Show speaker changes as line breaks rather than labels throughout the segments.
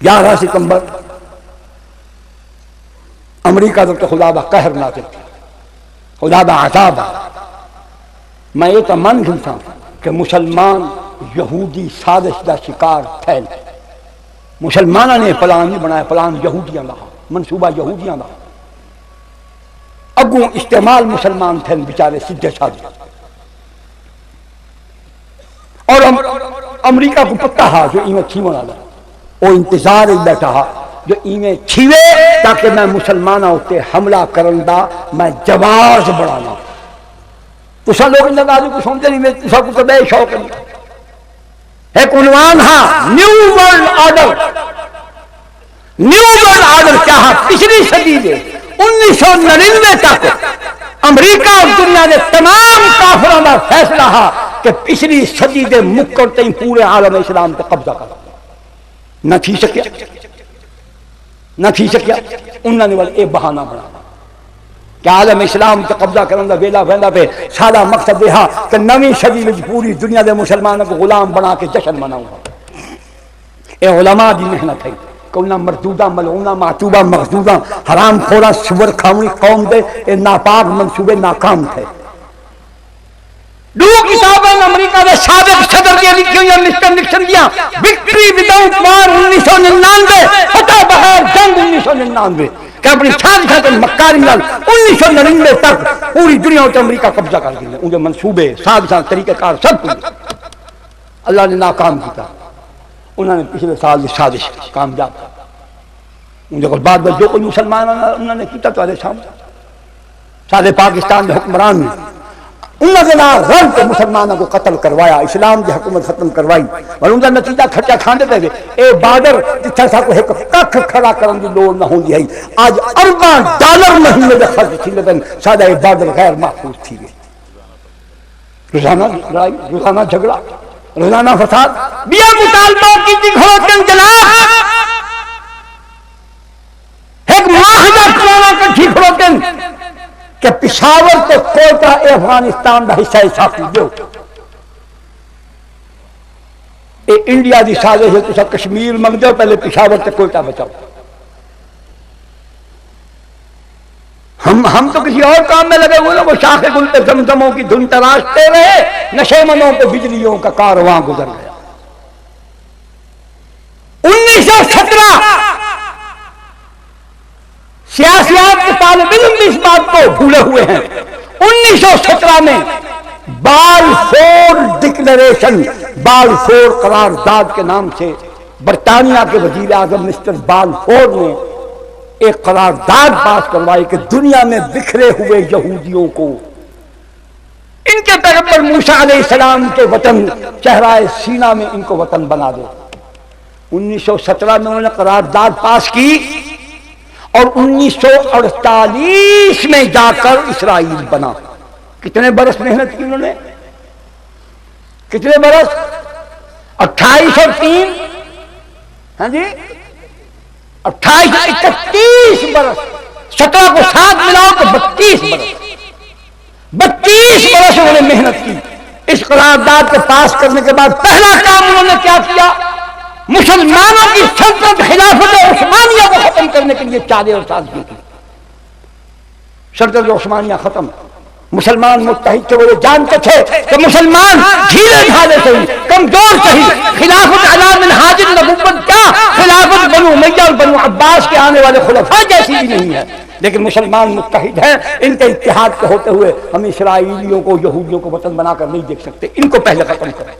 11 ستمبر امریکہ تو خدا با قہر نازل تھی، خدا با عذاب۔ میں یہ تو من گھنسا کہ مسلمان یہودی سازش دا شکار تھیل، مسلمانوں نے پلان نہیں بنایا، پلان یہودیاں دا، منصوبہ یہودیاں دا، اگوں استعمال مسلمان تھے بیچارے سیدھے سادھے۔ اور امریکہ کو پتہ ہا جو ایویں تھیونا والا، وہ انتظار ہی بیٹھا ہا جو ایویں تھیوے تاکہ میں مسلمانوں ہوتے حملہ کرن دا میں جواز بڑھانا۔ تو سب لوگ اندر آدھو کو سمجھے نہیں، میں سب کو تو بے شوق نہیں۔ ایک عنوان ہاں new world order. New world order کیا ہے؟ پچھلی صدی میں 1999 تک امریکہ اور دنیا کے تمام کافروں کا فیصلہ ہے کہ پچھلی صدی کے مکر تین پورے عالم اسلام پہ قبضہ کر نہ تھی سکیا، نہ تھی سکیا۔ انہوں نے والے یہ بہانہ بنانا کہ عالم اسلام پہ قبضہ کرنے کا ویلا ویلا پہ سارا مقصد یہ کہ نویں صدی میں پوری دنیا کے مسلمانوں کو غلام بنا کے جشن مناؤں گا۔ یہ علماء دی محنت ہے کہ انہاں مردودہ ملعونہ معتوبہ مخدودہ حرام خورہ سور کھاوی قوم دے یہ ناپاک منصوبے ناکام تھے۔ دو کتابیں امریکہ کے سابق صدر کی لکھی ہوئی ہیں، مسٹر نکسن کیا وکٹری وداؤٹ وار 1999، فتح بغیر جنگ 1999، کہ اپنی سازشات مکاری نال 1999 تک پوری دنیا میں امریکہ قبضہ کر دیا۔ ان کے منصوبے سازشات طریقہ کار سب کچھ اللہ نے ناکام کیا۔ انہوں نے پچھلے سال سازش کامیاب، ان کے بعد جو کوئی مسلمان انہوں نے کیا تو سامنے سارے پاکستان کے حکمران نے انہوں نے رل کے مسلمانوں کو قتل کروایا، اسلام کی حکومت ختم کروائی، اور ان کا نتیجہ کھٹا کھاندے پہ اے بارڈر جتھے سا کو ایک ککھ کھڑا کرن دی لوڑ نہ ہوندی ہے، آج ارباں ڈالر مہینے دے خرچ تھی لیکن سادہ اے بارڈر غیر محفوظ تھی گئی۔ روزانہ لڑائی، روزانہ جھگڑا، روزانہ فساد، بیا مطالبہ کی تھی کھڑوتن جناب ایک معاہدہ کرانا کٹھی کھڑوتن کہ پشاور کو کوئٹہ افغانستان کا حصہ ساقی دو۔ اے انڈیا دی سازش ہے، تسا کشمیر منگ دو، پہلے پشاور تے کوئٹہ بچاؤ۔ ہم تو کسی اور کام میں لگے ہوئے، وہ شاخ گل پہ زمزموں کی دھن تراشتے رہے، نشے منوں پہ بجلیوں کا کارواں گزر گیا۔ 1917 سیاسیات کے طالب علم بھی اس بات کو بھولے ہوئے ہیں۔ 1917 میں بالفور ڈکلریشن، بالفور قرارداد کے نام سے برطانیہ کے وزیر اعظم مسٹر بالفور نے ایک قرارداد پاس کروائی کہ دنیا میں بکھرے ہوئے یہودیوں کو ان کے پیغمبر موسیٰ علیہ السلام کے وطن چہرائے سینہ میں ان کو وطن بنا دو۔ 1917 میں انہوں نے قرارداد پاس کی اور 1948 میں جا کر اسرائیل بنا۔ کتنے برس محنت کی انہوں نے؟ کتنے برس؟ 28 اور 3، ہاں جی 28 31 برس، 17 کو 7 ملاؤ تو 32 برس، 32 برس انہوں نے محنت کی۔ اس قرارداد کو پاس کرنے کے بعد پہلا کام انہوں نے کیا کیا؟ مسلمانوں کی سلطنت خلافت عثمانیہ کو ختم کرنے کے لیے چادر اور سازشیں کی۔ سلطنت عثمانیہ ختم، مسلمان متحد تھے، وہ جانتے تھے کہ مسلمان ڈھیلے ڈھالے صحیح، کمزور صحیح، خلافت علی منہاج النبوت کیا خلافت بنو امیہ اور بنو عباس کے آنے والے خلفاء جیسی بھی نہیں ہے، لیکن مسلمان متحد ہیں۔ ان کے اتحاد کے ہوتے ہوئے ہم اسرائیلیوں کو یہودیوں کو وطن بنا کر نہیں دیکھ سکتے، ان کو پہلے ختم کریں۔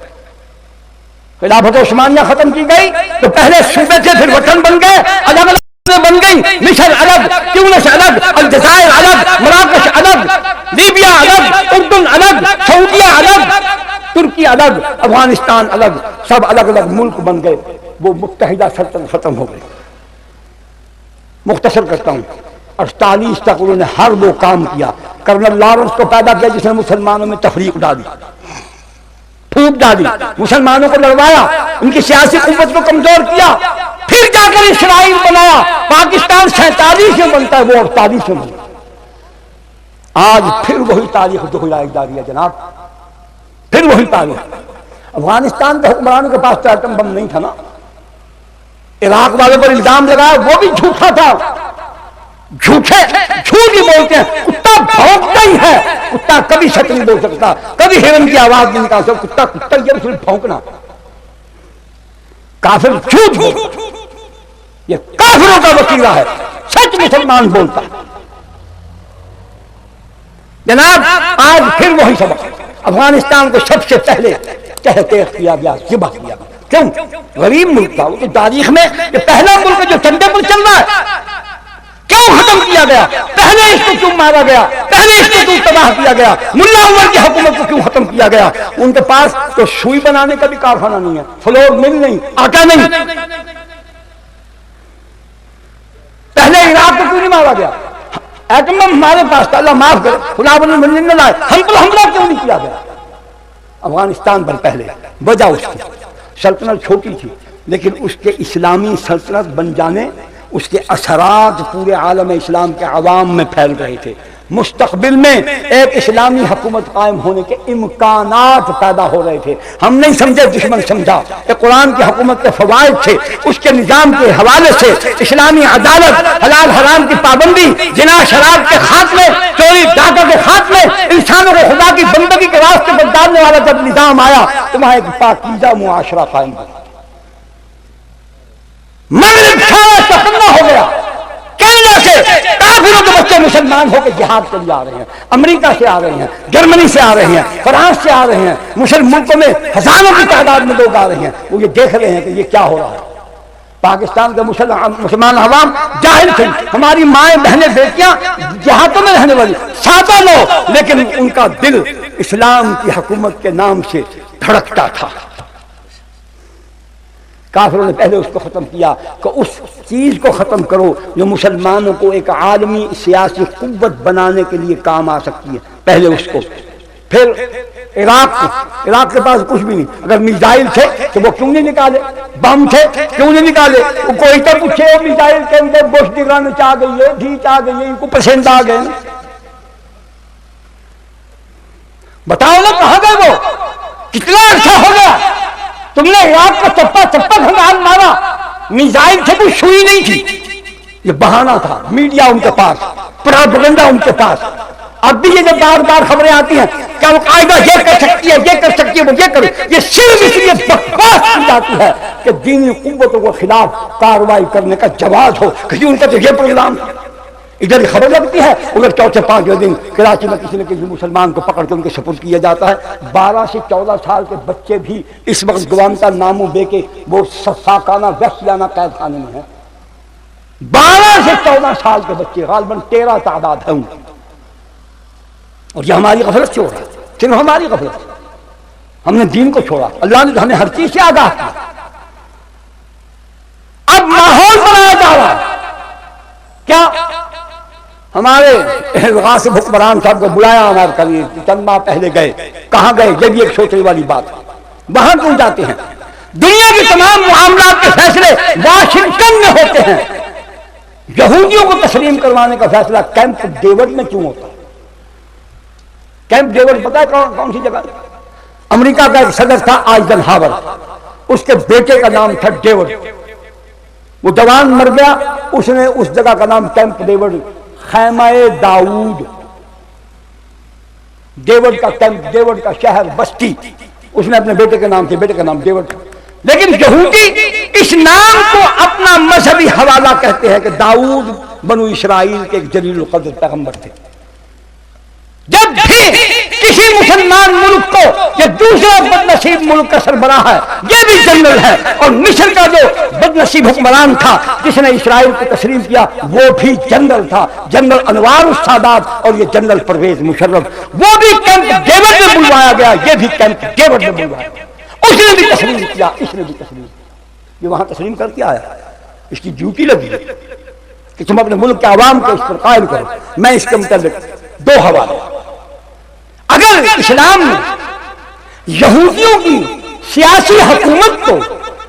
خلافت عثمانیہ ختم کی گئی تو پہلے صوبے تھے، پھر وطن بن گئے، الگ الگ بن گئی، مصر الگ، تیونس الگ، الجزائر الگ، مراکش الگ، لیبیا الگ، اردن الگ، سعودیہ الگ، ترکی الگ، افغانستان الگ، سب الگ الگ ملک بن گئے۔ وہ متحدہ سلطنت ختم ہو گئی۔ مختصر کرتا ہوں، 48 تک انہوں نے ہر وہ کام کیا۔ کرنل لارنس کو پیدا کیا جس نے مسلمانوں میں تفریق ڈالی، پھونک ڈالی، مسلمانوں کو لڑوایا، ان کی سیاسی قوت کو کمزور کیا، پھر جا کر اسرائیل بنایا۔ پاکستان 47 میں بنتا ہے، وہ 48 میں بنتا ہے۔ آج پھر وہی تاریخ دہرائی جا رہی ہے جناب، پھر وہی تاریخ۔ افغانستان کے حکمرانوں کے پاس تو ایٹم بم نہیں تھا نا، عراق والوں پر الزام لگایا وہ بھی جھوٹا تھا، جھوٹ ہی بولتے ہیں، کتا بھونکتا ہی ہے، کتا کبھی سچ نہیں بول سکتا، کبھی ہرن کی آواز نہیں نکال سکتا، کتا یہ صرف بھونکنا، کافر جھوٹ بولتا، یہ کافروں کا وسیلہ ہے، سچ مسلمان بولتا۔ جناب آج پھر وہی سبق، افغانستان کو سب سے پہلے تحقیق کیا گیا، ذبح کیا گیا، کیوں؟ غریب ملک تھا، وہ تاریخ میں یہ پہلا ملک جو چندے پر چل رہا ہے، کیوں ختم کیا گیا؟ پہلے اس کو کیوں مارا گیا؟ پہلے اس کو کیوں تباہ کیا گیا؟ ملا عمر کی حکومت کو کیوں ختم کیا گیا؟ ان کے پاس تو سوئی بنانے کا بھی کارخانہ نہیں ہے، فلور مل نہیں، آٹا نہیں۔ پہلے عراق کو کیوں نہیں مارا گیا؟ ایٹم بم ہمارے پاس تھا، اللہ معاف کرے، خدا بن نہ لائے، ہم پر حملہ کیوں نہیں کیا گیا افغانستان پر؟ پہلے وجہ اس کی سلطنت چھوٹی تھی، لیکن اس کے اسلامی سلطنت بن جانے، اس کے اثرات پورے عالم اسلام کے عوام میں پھیل رہے تھے، مستقبل میں ایک اسلامی حکومت قائم ہونے کے امکانات پیدا ہو رہے تھے۔ ہم نہیں سمجھے، دشمن سمجھا کہ قرآن کی حکومت کے فوائد تھے، اس کے نظام کے حوالے سے اسلامی عدالت، حلال حرام کی پابندی، زنا شراب کے خاتمے، چوری ڈاکہ کے خاتمے، انسانوں کو خدا کی بندگی کے راستے پر ڈالنے والا جب نظام آیا تو وہاں ایک پاکیزہ معاشرہ قائم ہوا، مغرب سارا ہو گیا، کینیڈا سے کافروں کے بچے مسلمان ہو کے جہاد کے لیے آ رہے ہیں، امریکہ سے آ رہے ہیں، جرمنی سے آ رہے ہیں، فرانس سے آ رہے ہیں، مسلم ملکوں میں ہزاروں کی تعداد میں لوگ آ رہے ہیں، وہ یہ دیکھ رہے ہیں کہ یہ کیا ہو رہا ہے۔ پاکستان کے مسلمان عوام جاہل تھے، ہماری مائیں بہنیں بیٹیاں دیہاتوں میں رہنے والی سادہ لوگ، لیکن ان کا دل اسلام کی حکومت کے نام سے دھڑکتا تھا۔ کافروں نے پہلے اس کو ختم کیا کہ اس چیز کو ختم کرو جو مسلمانوں کو ایک عالمی سیاسی قوت بنانے کے لیے کام آ سکتی ہے، پہلے اس کو۔ پھر عراق کے پاس کچھ بھی نہیں، اگر میزائل تھے تو وہ کیوں نہیں نکالے؟ بم تھے کیوں نہیں نکالے؟ وہ کوئی تو پوچھے میزائل کے اندر بوش نگران چاہ گئی ہے، ڈھیچ آ گئی ہے، ان کو پسند آ گئے، بتاؤ نا کہاں گئے وہ؟ کتنا عرصہ ہو گیا تم نے عراق کا چپا چپا گھنگان مارا؟ میزائل تھے، کوئی سوئی نہیں تھی، یہ بہانہ تھا، میڈیا ان کے پاس، پروپیگنڈا ان کے پاس۔ اب بھی یہ جب بار بار خبریں آتی ہیں کہ القاعدہ یہ کر سکتی ہے، یہ کر سکتی ہے، وہ یہ کرے، یہ صرف اس لیے بکواس کی جاتی ہے کہ دینی قوتوں کے خلاف کارروائی کرنے کا جواز ہو، کیونکہ ان کا تو یہ پروگرام ہے۔ ادھر خبر لگتی ہے، ادھر چوتھے پانچویں دن کراچی میں کسی نہ کسی مسلمان کو پکڑ کے ان کے سپرد کیا جاتا ہے۔ 12 سے 14 سال کے بچے بھی اس وقت گوانتانامو بے کے وہ سفاکانہ وحشیانہ قید خانے میں ہیں۔ 12 سے 14 سال کے بچے، غالباً 13 تعداد ہے ان کی، اور یہ ہماری غفلت سے ہو رہا ہے، صرف ہماری غفلت۔ ہم نے دین کو چھوڑا، اللہ نے ہمیں ہر چیز سے آگاہ کیا۔ اب ماحول بنایا جا رہا ہے، کیا ہمارے غاصب حکمران صاحب کو بلایا ہمارے کبھی چند ماہ پہلے گئے، کہاں گئے؟ یہ بھی ایک سوچنے والی بات ہے، وہاں کیوں جاتے ہیں؟ دنیا کے تمام معاملات کے فیصلے واشنگٹن میں ہوتے ہیں، یہودیوں کو تسلیم کروانے کا فیصلہ کیمپ ڈیوڈ میں کیوں ہوتا ہے؟ کیمپ ڈیوڈ پتہ ہے کون سی جگہ؟ امریکہ کا ایک صدر تھا آئزن ہاور، اس کے بیٹے کا نام تھا ڈیوڈ، وہ جوان مر گیا، اس نے اس جگہ کا نام کیمپ ڈیوڈ، خیمہ داؤد، ڈیوڈ کا کیمپ، ڈیوڈ کا شہر بستی، اس نے اپنے بیٹے کے نام سے، بیٹے کا نام ڈیوڈ تھا۔ لیکن یہودی اس نام کو اپنا مذہبی حوالہ کہتے ہیں کہ داؤد بنو اسرائیل کے ایک جلیل القدر پیغمبر تھے۔ جب بھی کسی مسلمان ملک کو یہ دوسرا بدنصیب ملک کا سربراہ ہے، یہ بھی جنرل ہے، اور مصر کا جو بدنصیب حکمران تھا جس نے اسرائیل کو تسلیم کیا وہ بھی جنرل تھا، جنرل انوار السادات، اور یہ جنرل پرویز مشرف، وہ بھی کیمپ ڈیوڈ میں بلوایا گیا، یہ بھی کیمپ ڈیوڈ میں بلوایا گیا، اس نے بھی تسلیم کیا، اس نے بھی تسلیم کیا، یہ وہاں تسلیم کر کے آیا، اس کی ڈیوٹی لگی کہ تم اپنے ملک کے عوام کو اس پر قائل کرو۔ میں اس کے متعلق 2 حوالے، اگر اسلام نے یہودیوں کی سیاسی حکومت کو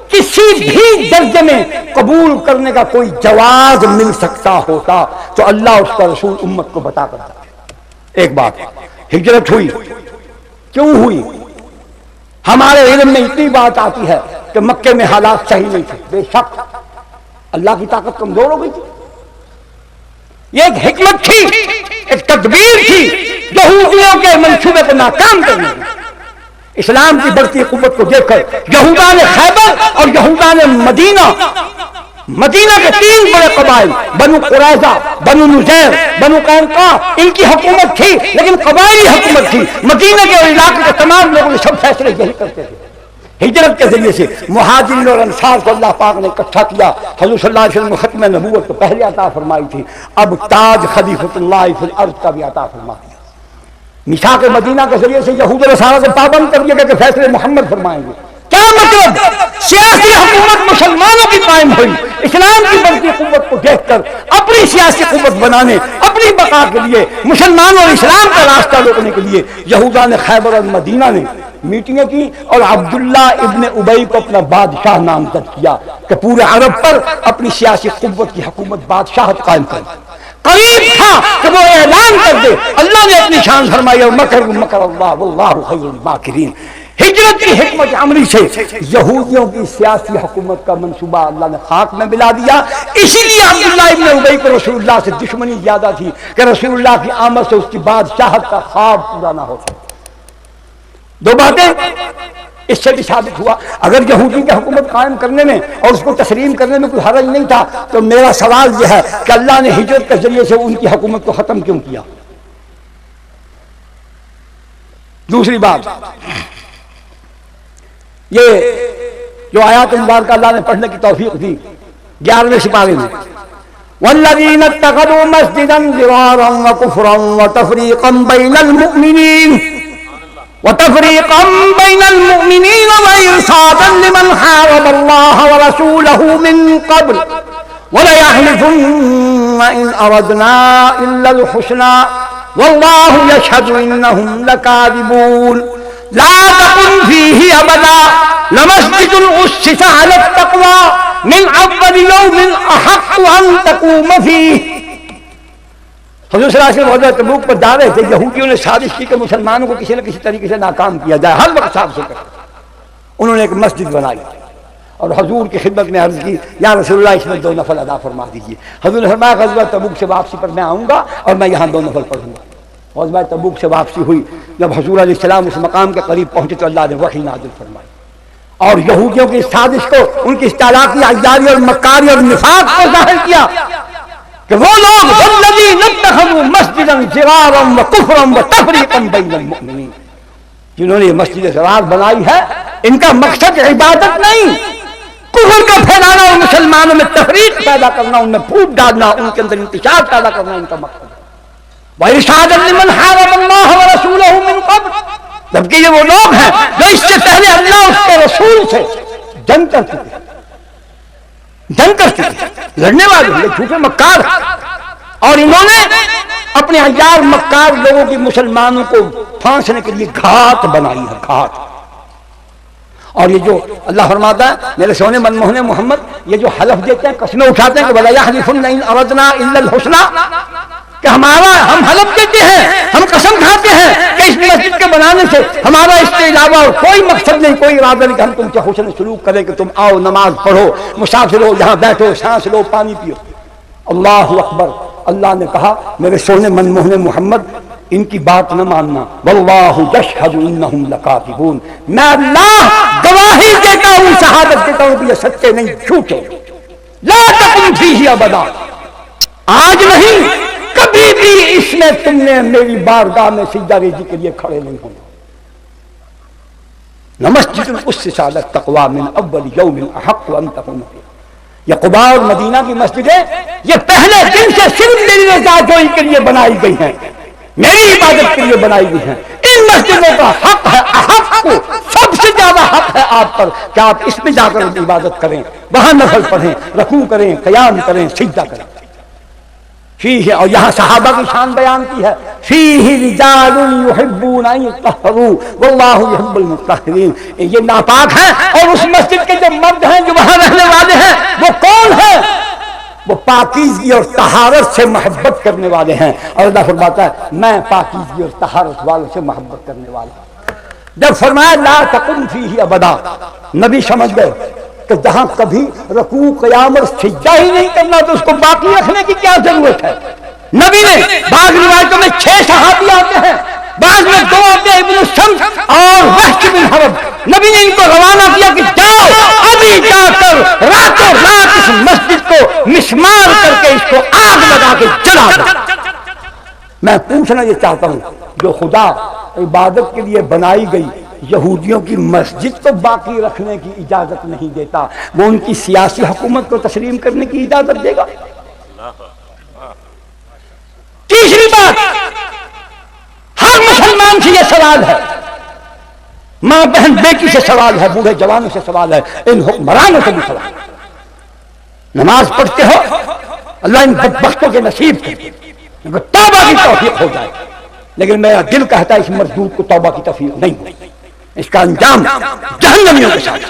کسی بھی درجے میں قبول کرنے کا کوئی جواز مل سکتا ہوتا تو اللہ اس کا رسول امت کو بتا کر دیتے۔ ایک بات، ہجرت ہوئی، کیوں ہوئی؟ ہمارے علم میں اتنی بات آتی ہے کہ مکے میں حالات صحیح نہیں تھے، بے شک اللہ کی طاقت کمزور ہو گئی تھی. یہ ایک حکمت تھی، ایک تدبیر تھی یہودیوں کے منصوبے کو ناکام کرنے میں. اسلام کی بڑھتی قوت کو دیکھ کر یہودان خیبر اور یہودان مدینہ کے 3 بڑے قبائل، بنو قریظہ، بنو نذیر، بنو قینقاع، ان کی حکومت تھی لیکن قبائلی حکومت تھی. مدینہ کے علاقے کے تمام لوگوں نے سب فیصلے یہی کرتے تھے. ہجرت کے ذریعے سے مہاجرین اور انصار کو اللہ پاک نے اکٹھا کیا. حضور صلی اللہ علیہ وسلم ختم نبوت تو پہلے عطا فرمائی تھی، اب تاج خلیفۃ اللہ فی الارض کا بھی عطا فرما دیا. میثاق مدینہ کے ذریعے سے یہود و نصارہ کو پابند کر دیا گیا کہ فیصلے محمد فرمائیں گے. کیا مطلب؟ سیاسی حکومت مسلمانوں کی قائم ہوئی. اسلام کی بڑھتی قوت کو دیکھ کر اپنی سیاسی قوت بنانے، اپنی بقا کے لیے، مسلمانوں اور اسلام کا راستہ روکنے کے لیے یہودان خیبر اور مدینہ نے میٹنگیں کی اور عبداللہ ابن ابی کو اپنا بادشاہ نامزد کیا کہ پورے عرب پر اپنی سیاسی قوت کی حکومت بادشاہت قائم کر. قریب تھا کہ وہ اعلان کر دے. اللہ نے اپنی شان فرمائی اور مکر اللہ واللہ خیر الماکرین. ہجرت کی حکمت عملی سے یہودیوں کی سیاسی حکومت کا منصوبہ اللہ نے خاک میں ملا دیا. اسی لیے عبداللہ ابن ابی کو رسول اللہ سے دشمنی زیادہ تھی کہ رسول اللہ کی آمد سے اس کی بادشاہت کا خواب پورا نہ ہو سکے. 2 باتیں اس سے بھی ثابت ہوا اگر یہودی کی حکومت قائم کرنے میں اور اس کو تسلیم کرنے میں کوئی حرج نہیں تھا تو میرا سوال یہ ہے کہ اللہ نے ہجرت کے ذریعے سے ان کی حکومت کو ختم کیوں کیا؟ دوسری بات، یہ جو آیات مبارکہ اللہ نے پڑھنے کی توفیق دی 11ویں سپارے میں، والذین اتخذوا مسجدا ضرارا وکفرا وتفریقا بین المؤمنین وإرصادا لمن حارب الله ورسوله من قبل وليحلفن إن أردنا إلا الحسنى والله يشهد إنهم لكاذبون لا تقم فيه أبدا لمسجد أسس على التقوى من أول يوم أحق أن تقوم فيه. حضور صلی اللہ علیہ وسلم غزوہ تبوک پر جا رہے تھے. یہودیوں نے سازش کی کہ مسلمانوں کو کسی نہ کسی طریقے سے ناکام کیا جائے، ہر وقت صاحب سے کر. انہوں نے ایک مسجد بنائی اور حضور کی خدمت میں عرض کی یا رسول اللہ اس میں 2 نفل ادا فرما دیجیے. حضور نے فرمایا غزوہ تبوک سے واپسی پر میں آؤں گا اور میں یہاں 2 نفل پڑھوں گا. غزوہ تبوک سے واپسی ہوئی، جب حضور علیہ السلام اس مقام کے قریب پہنچے تو اللہ نے وحی نازل فرمائی اور یہودیوں کی سازش کو، ان کی استعلاقی عیاری اور مکاری اور نفاق کو ظاہر کیا کہ وہ لوگ والذین اتخذوا مسجدا ضرارا وکفرا وتفریقا بین المؤمنین، جنہوں نے یہ مسجد ضرار بنائی ہے، ان کا مقصد عبادت نہیں، کفر کا پھیلانا اور مسلمانوں میں تفریق پیدا کرنا، ان میں پھوٹ ڈالنا، ان کے اندر انتشار پیدا کرنا ان کا مقصد ہے. وَإِرْشَادًا لِمَنْ حَارَبَ اللَّهَ وَرَسُولَهُ مِنْ قَبْلُ، جبکہ یہ وہ لوگ ہیں جو اس سے پہلے اللہ اس کے رسول سے جنگ کر چکے، لڑنے والے یہ جھوٹے مکار، اور انہوں نے اپنے ہزار مکار لوگوں کی مسلمانوں کو پھانسنے کے لیے گھات بنائی ہے، گھات. اور یہ جو اللہ فرماتا ہے میرے سونے من موہنے محمد، یہ جو حلف دیتے ہیں، قسمیں اٹھاتے ہیں کہ وَلَا يَحْلِفُنَّ إِنْ أَرَدْنَا إِلَّا الْحُسْنَى، کہ ہم حلف دیتے ہیں، ہم قسم کھاتے ہیں کہ اس مسجد کے بنانے سے ہمارا اس کے علاوہ اور کوئی مقصد نہیں، کوئی ارادہ نہیں کہ ہم تم سے حسن سلوک کریں، کہ تم آؤ نماز پڑھو، مسافر ہو یہاں بیٹھو، سانس لو، پانی پیو. اللہ اکبر. اللہ نے کہا میرے سونے من موہنے محمد ان کی بات نہ ماننا. واللہ یشہد انہم لکاذبون، میں اللہ گواہی دیتا ہوں، شہادت دیتا ہوں کہ یہ سچے نہیں، جھوٹے. لا تقم فیہ ابدا، آج نہیں کبھی بھی اس میں تم نے میری بارگاہ میں سجدہ ریزی کے لیے کھڑے نہیں ہونا. لمسجد اسس علی التقوی من اول یوم احق ان تقوم فیہ. یہ قباء اور مدینہ کی مسجدیں یہ پہلے دن سے صرف میری رضا جوئی کے لیے بنائی گئی ہیں، میری عبادت کے لیے بنائی گئی ہیں. ان مسجدوں کا حق ہے، احق کو سب سے زیادہ حق ہے آپ پر کہ آپ اس میں جا کر عبادت کریں، وہاں نفل پڑھیں، رکوع کریں، قیام کریں، سجدہ کریں. فیہ، اور یہاں صحابہ کی شان بیان کی ہے، فیہ رجال یحبون ان یطہروا واللہ یحب المطہرین. یہ ناپاک ہیں اور اس مسجد کے جو مرد ہیں جو وہاں رہنے والے ہیں وہ کون ہیں؟ وہ پاکیزگی اور طہارت سے محبت کرنے والے ہیں. اور اللہ فرماتا ہے میں پاکیزگی اور طہارت والوں سے محبت کرنے والا ہوں. جب فرمایا لا تقم فیہ ابدا، نبی سمجھ گئے کہ جہاں کبھی رکوع قیام اور سجدہ ہی نہیں کرنا تو اس کو باقی رکھنے کی کیا ضرورت ہے؟ نبی نے بعض روایتوں میں 6 صحابی آتے ہیں، بعض میں 2 آتے ہیں، ابن السمت اور وحش بن حرب۔ نبی نے ان کو روانہ کیا کہ جاؤ ابھی جا کر راتوں رات اس مسجد کو مسمار کر کے اس کو آگ لگا کے جلا دو۔ میں پوچھنا یہ چاہتا ہوں، جو خدا عبادت کے لیے بنائی گئی یہودیوں کی مسجد کو باقی رکھنے کی اجازت نہیں دیتا، وہ ان کی سیاسی حکومت کو تسلیم کرنے کی اجازت دے گا؟ تیسری بات، ہر مسلمان سے یہ سوال ہے، ماں بہن بیٹی سے سوال ہے، بوڑھے جوانوں سے سوال ہے، ان حکمرانوں سے بھی سوال ہے۔ نماز پڑھتے ہو، اللہ ان بدبختوں کے نصیب کرے توبہ کی توفیق ہو جائے، لیکن میرا دل کہتا ہے اس مردود کو توبہ کی توفیق نہیں ہوئی، اس کا انجام جہنمیوں کے ساتھ۔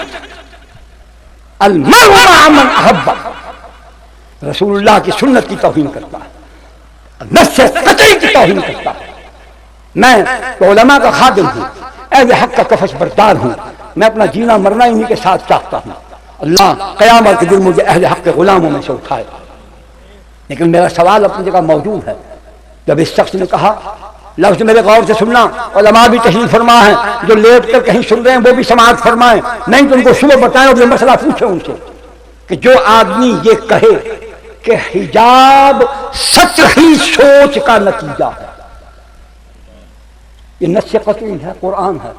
المرء مع من احب، رسول اللہ کی سنت کی توہین کرتا ہے، نص قطعی کی توہین کرتا ہے۔ میں علماء کا خادم ہوں، اہل حق کا کفش بردار ہوں، میں اپنا جینا مرنا انہی کے ساتھ چاہتا ہوں، اللہ قیامت کے دن مجھے اہل حق کے غلاموں میں سے اٹھائے۔ لیکن میرا سوال اپنی جگہ موجود ہے، جب اس شخص نے کہا، لفظ میرے غور سے سننا، علماء بھی تشریف فرما ہیں، جو لیٹ کر کہیں سن رہے ہیں وہ بھی سماعت فرمائیں، نہیں تو ان کو صبح بتائیں اور یہ مسئلہ پوچھیں ان سے کہ جو آدمی یہ کہے کہ حجاب سطحی سوچ کا نتیجہ ہے، یہ نص قطعی ہے، قرآن ہے،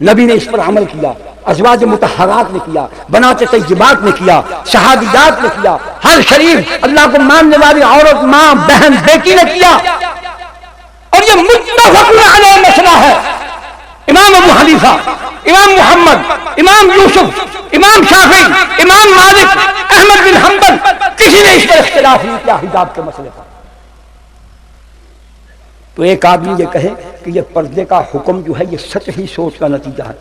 نبی نے اس پر عمل کیا، ازواج مطہرات نے کیا، بنات طیبات نے کیا، شہادیات نے کیا، ہر شریف اللہ کو ماننے والی عورت ماں بہن بیٹی نے کیا، اور یہ متفق علیہ مسئلہ ہے۔ امام ابو حنیفہ، امام محمد، امام یوسف، امام شافعی، امام مالک، احمد بن حنبل، کسی نے اس پر اختلاف نہیں کیا حجاب کے مسئلے پر۔ تو ایک آدمی یہ کہے کہ یہ پردے کا حکم جو ہے یہ سطحی سوچ کا نتیجہ ہے،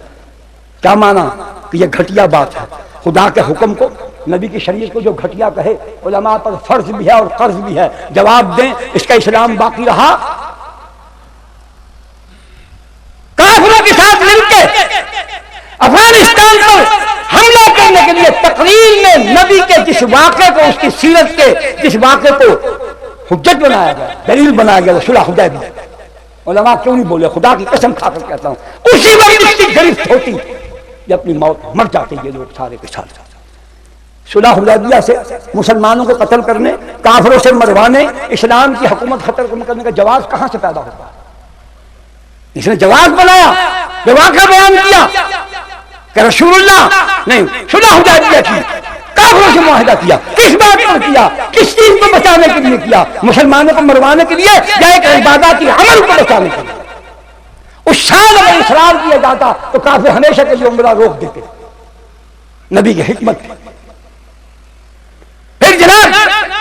کیا مانا کہ یہ گھٹیا بات ہے؟ خدا کے حکم کو، نبی کی شریعت کو جو گھٹیا کہے، علماء پر فرض بھی ہے اور قرض بھی ہے، جواب دیں اس کا اسلام باقی رہا؟ کافروں کے ساتھ مل کے افغانستان پر حملہ کرنے کے لیے تقریر میں نبی کے جس واقعے کو، اس کی سیرت کے جس واقعے کو حجت بنایا گیا، دلیل بنایا گیا، وہ صلح حدیبیہ، علماء کیوں نہیں بولے؟ خدا کی قسم کھا کر کہتا ہوں، اسی وقت اس کی گرفت ہوتی یہ اپنی موت مر جاتے یہ لوگ سارے کے ساتھ۔ صلح حدیبیہ سے مسلمانوں کو قتل کرنے، کافروں سے مروانے، اسلام کی حکومت ختم کرنے کا جواز کہاں سے پیدا ہوتا ہے؟ اس نے جواز بنایا، جو واقعہ بیان کیا کہ رسول اللہ نے صلح حدیبیہ کی، کافروں سے معاہدہ کیا، کس بات پر کیا؟ کس چیز کو بچانے کے لیے کیا؟ مسلمانوں کو مروانے کے لیے یا ایک عباداتی عمل کو بچانے کے لیے؟ اس سال اگر اصرار کیا جاتا تو کافر ہمیشہ کے لیے عمرہ روک دیتے، نبی کی حکمت تھی۔ پھر جناب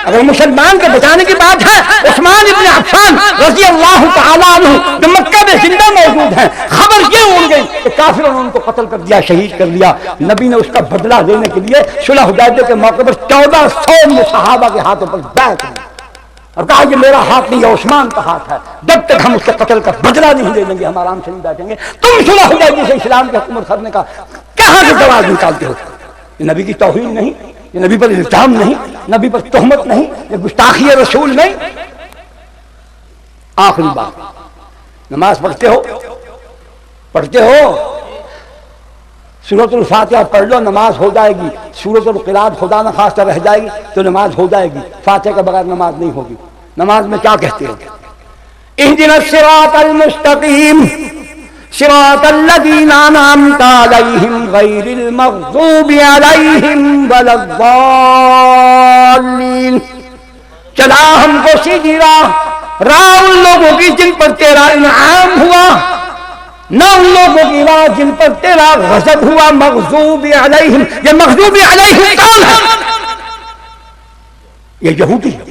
اگر مسلمان کے بچانے کی بات ہے، عثمان ابن عفان رضی اللہ تعالیٰ عنہ جو مکہ میں زندہ موجود ہیں، خبر یہ اڑ گئی کہ کافروں نے ان کو قتل کر دیا، شہید کر دیا، نبی نے اس کا بدلہ لینے کے لیے صلح حدیبیہ کے موقع پر 1400 صحابہ کے ہاتھوں پر بیعت کی اور کہا کہ میرا ہاتھ نہیں ہے، عثمان کا ہاتھ ہے، جب تک ہم اس کے قتل کا بدلہ نہیں لے لیں گے ہم آرام سے نہیں بیٹھیں گے۔ تم صلح حدیبیہ سے اسلام کی حکومت کرنے کا کہاں سے جواز نکالتے ہو؟ یہ نبی کی توہین نہیں، یہ نبی پر الزام نہیں، نبی پر تہمت نہیں، یہ گستاخی رسول نہیں۔ آخری بات، نماز پڑھتے ہو سورۃ الفاتحہ پڑھ لو، نماز ہو جائے گی۔ سورۃ القلاد خدا نخواستہ رہ جائے گی تو نماز ہو جائے گی، فاتحہ کے بغیر نماز نہیں ہوگی۔ نماز میں کیا کہتے ہیں؟ اہدنا الصراط المستقیم صراط الذین انعمت علیہم غیر المغضوب علیہم ولا الضالین، چلا ہم کو سیدھی راہ ان لوگوں کی جن پر تیرا انعام ہوا، نہ ان لوگوں کی راہ جن پر تیرا غضب ہوا۔ مغضوب علیہم، یہ مغضوب علیہم کون ہے؟ یہ یہودی ہے۔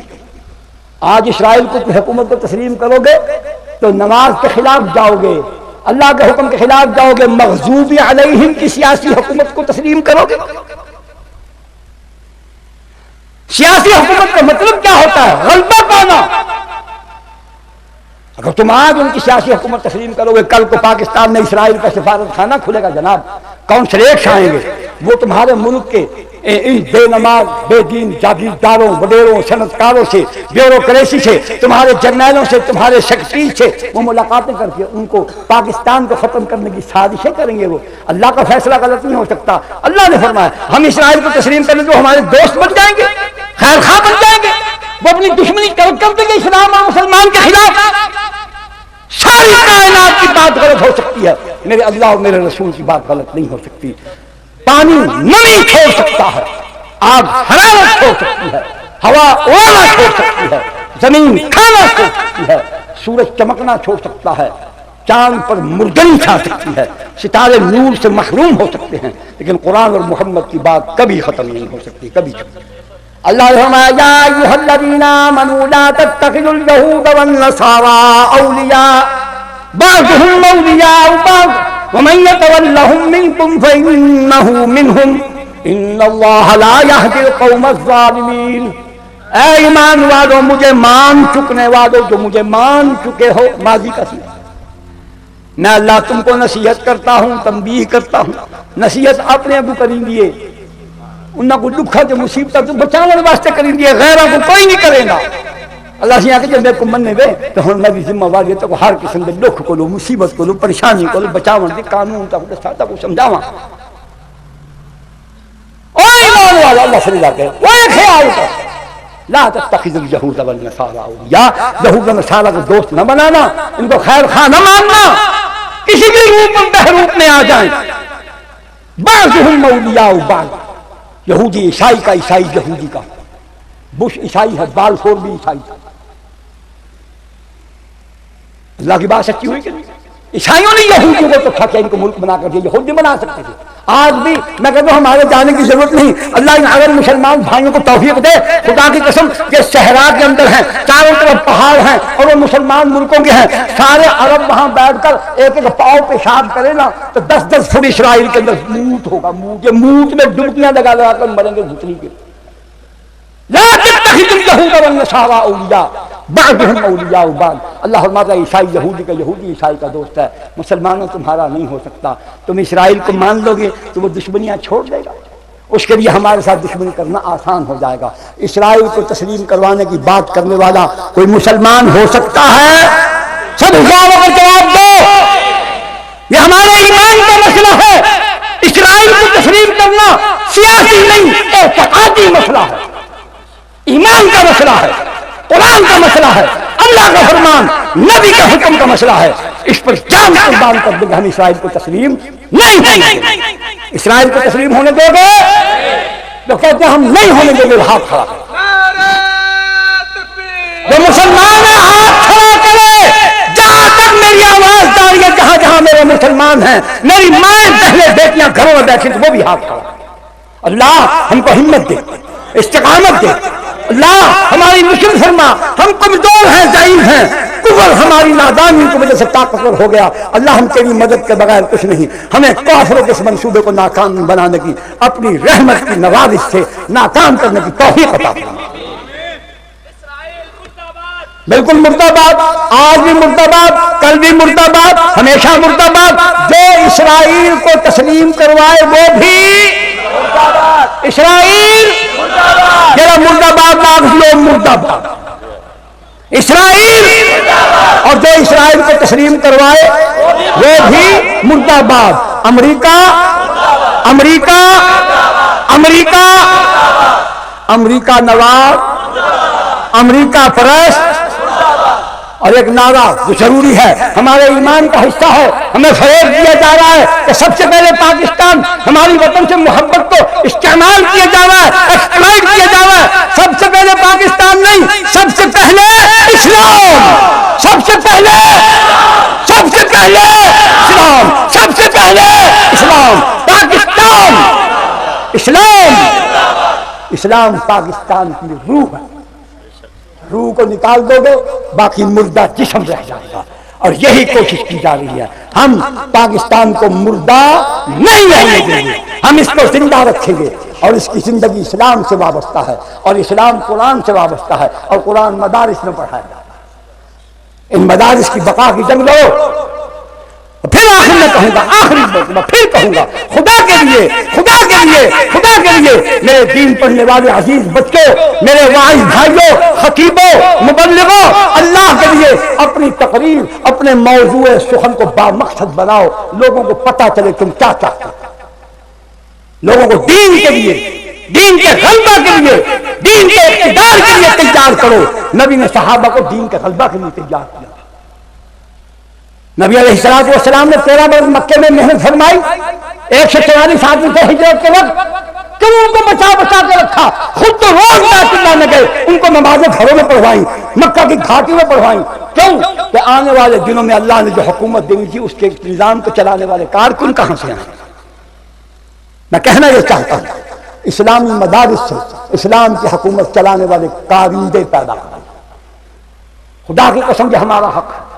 آج اسرائیل کو حکومت کو تسلیم کرو گے تو نماز کے خلاف جاؤ گے، اللہ کے حکم کے خلاف جاؤ گے، مغضوب علیہم کی سیاسی حکومت کو تسلیم کرو گے۔ سیاسی حکومت کا مطلب کیا ہوتا ہے؟ غلبہ پانا۔ اگر تم آج ان کی سیاسی حکومت تسلیم کرو گے، کل کو پاکستان میں اسرائیل کا سفارت خانہ کھلے گا جناب، کونسلیٹس آئیں گے، وہ تمہارے ملک کے ان بے نماز بے دین جاگیرداروں وڈیروں صنعتکاروں سے بیوروکریسی سے تمہارے جرنیلوں سے تمہارے سیکرٹری سے وہ ملاقاتیں کر کے ان کو پاکستان کو ختم کرنے کی سازشیں کریں گے. وہ اللہ کا فیصلہ غلط نہیں ہو سکتا. اللہ نے فرمایا ہم اسرائیل کو تسلیم کرنے تو ہمارے دوست بن جائیں گے, خیر خواہ بن جائیں گے, وہ اپنی دشمنی کر دیں گے اسلام اور مسلمان کے خلاف. ساری کائنات کی بات غلط ہو سکتی ہے, میرے اللہ اور میرے رسول کی بات غلط نہیں ہو سکتی. پانی نمی چھوڑ سکتا ہے, آگ حرارت چھوڑ سکتی ہے, ہوا اولا چھوڑ سکتی ہے, زمین کھانا چھوڑ سکتی ہے, سورج چمکنا چھوڑ سکتا ہے, چاند پر مردنی چھا سکتی ہے, ستارے نور سے محروم ہو سکتے ہیں, لیکن قرآن اور محمد کی بات کبھی ختم نہیں ہو سکتی, کبھی چھوڑ. اللہ نے فرمایا یا ایھا الذین آمنوا لا تتخذوا اليہود والنصارى اولیاء بعضهم اولیاء بعض ومن يتولهم منكم فإنه منهم ان اللہ لا يهدي القوم الظالمین. اے ایمان والو, مجھے مان چکنے والو, جو مجھے مان چکے ہو, ماضی کا سیغہ. میں اللہ تم کو نصیحت کرتا ہوں, تنبیہ کرتا ہوں. نصیحت اپنے ابو کریں دیے, انہاں کو دکھا جو مصیبت تو بچانے واسطے کریں دیے, غیروں کو کوئی نہیں کرے گا. اللہ سے آکے جب میرے کو مننے وے تو ہن میں بھی ذمہ واری تو ہر قسم دے دکھ کو لو, مصیبت کو لو, پریشانی کو لو, بچاون دے قانون تک دستا کو سمجھاواں. او ایمان والا, اللہ سے رضا کرے, وہ خیال کر لا تتخذوا اليہود والنصارى اولیاء, یہود و نصارہ کو دوست نہ بنانا, ان کو خیر خواہ نہ ماننا, کسی بھی روپ میں بہروپ میں آ جائیں. بعضهم اولیاء بعض, یہودی عیسائی کا, عیسائی یہودی کا. بش عیسائی ہے, بالفور بھی عیسائی تھا. اللہ کی بات سچی ہوئی کہ نہیں؟ عیسائیوں نے یہودیوں کو تو کھا ان کو ملک بنا کر دیا, یہودی بنا سکتے تھے. آج بھی میں کہتا ہوں ہمارے جانے کی ضرورت نہیں. اللہ اگر مسلمان بھائیوں کو توفیق دے, خدا کی قسم یہ صحرا کے اندر ہیں, چاروں طرف پہاڑ ہیں اور وہ مسلمان ملکوں کے ہیں, سارے عرب وہاں بیٹھ کر ایک ایک پاؤں پیشاب کرے نا تو 10-10 فٹ اسرائیل کے اندر موت ہوگا. موت, یہ موت میں ڈبکیاں لگا لگا کر مریں گے گھٹنی کے. لا تتخذوا اليہود والنصارى اولیاء بعضهم اولیاء بعض. اللہ فرماتا ہے عیسائی یہودی کا, یہودی عیسائی کا دوست ہے, مسلمانوں تمہارا نہیں ہو سکتا. تم اسرائیل کو مان لو گے تو وہ دشمنیاں چھوڑ دے گا, اس کے لیے ہمارے ساتھ دشمنی کرنا آسان ہو جائے گا. اسرائیل کو تسلیم کروانے کی بات کرنے والا کوئی مسلمان ہو سکتا ہے؟ سب حساب کا جواب دو. یہ ہمارے ایمان کا مسئلہ ہے. اسرائیل کو تسلیم کرنا سیاسی نہیں, اعتقادی مسئلہ ہے, ایمان کا مسئلہ ہے, قرآن کا مسئلہ ہے, اللہ کا فرمان, نبی کا حکم کا مسئلہ ہے. اس پر جان قربان کر دیں گے, ہم اسرائیل کو تسلیم نہیں ہونے دیں گے. اسرائیل کو تسلیم ہونے دو گے تو کہتے ہیں ہم نہیں ہونے دیں گے. ہاتھ کھڑا جو مسلمان ہے ہاتھ کھڑا کرے. جہاں تک میری آواز جاری ہے, جہاں جہاں میرے مسلمان ہیں, میری مائیں بہنیں بیٹیاں گھروں میں بیٹھی تو وہ بھی ہاتھ کھڑا. اللہ ہم کو ہمت دے, استقامت دے. اللہ ہماری مشکل فرما, ہم کمزور ہیں, ضعیف ہیں, کفر ہماری نادانی کی وجہ سے طاقتور ہو گیا. اللہ ہم تیری مدد کے بغیر کچھ نہیں. ہمیں کافروں کے اس منصوبے کو ناکام بنانے کی, اپنی رحمت کی نوازش سے ناکام کرنے کی توفیق عطا فرما. بالکل مردہ باد, آج بھی مردہ باد, کل بھی مردہ باد, ہمیشہ مردہ باد. جو اسرائیل کو تسلیم کروائے وہ بھی اسرائیل, جرا مردہ باد ناگ لو, مردہ باد اسرائیل, اور جو اسرائیل کو تسلیم کروائے وہ بھی مردہ باد. امریکہ امریکہ امریکہ امریکہ نواز, امریکہ پرست. اور ایک نعرہ جو ضروری ہے, ہمارے ایمان کا حصہ ہے, ہمیں فریب دیا جا رہا ہے کہ سب سے پہلے پاکستان, ہماری وطن سے محبت کو استعمال کیا جا رہا ہے, ایکسپلائٹ کیا جا رہا ہے. سب سے پہلے پاکستان نہیں, سب سے پہلے اسلام, سب سے پہلے, سب سے پہلے اسلام, سب سے پہلے اسلام. پاکستان اسلام, اسلام پاکستان کی روح ہے. روح کو نکال دو گے باقی مردہ جسم رہ جائے گا, اور یہی کوشش کی جا رہی ہے. ہم پاکستان کو مردہ نہیں رہنے دیں گے, ہم اس کو زندہ رکھیں گے, اور اس کی زندگی اسلام سے وابستہ ہے, اور اسلام قرآن سے وابستہ ہے, اور قرآن مدارس میں پڑھایا جاتا ہے. ان مدارس کی بقا کی جنگ لڑو, پھر پھر آخر میں کہوں گا، آخری مرتبہ پھر کہوں گا، خدا کے لیے، خدا کے لیے، خدا کے لیے میرے دین پڑھنے والے عزیز بچوں، میرے واعظ بھائیوں، خطیبوں، مبلغوں، اللہ کے لیے اپنی تقریر، اپنے موضوع سخن کو بامقصد بناؤ، لوگوں کو پتہ چلے تم کیا چاہتے ہو، لوگوں کو دین کے لیے، دین کے غلبہ کے لیے، دین کے اقتدار کے لیے تیار کرو۔ نبی نے صحابہ کو دین کے غلبہ کے لیے تیار کیا۔ نبی علیہ السلام نے 13 برس مکے میں محنت فرمائی، 144 آدمی تھے ہجرت کے وقت، کیوں ان کو بچا بچا کے رکھا؟ خود تو روز بیت اللہ میں گئے، ان کو نمازیں گھروں میں پڑھوائیں، مکہ کی گھاٹی میں پڑھوائیں، کیوں کہ آنے والے دنوں میں اللہ نے جو حکومت دینی تھی اس کے نظام کو چلانے والے کارکن کہاں سے آئیں؟ میں کہنا یہ چاہتا ہوں، اسلامی مدارس سے اسلام کی حکومت چلانے والے کارندے پیدا کریں۔ خدا کی قسم یہ ہمارا حق ہے،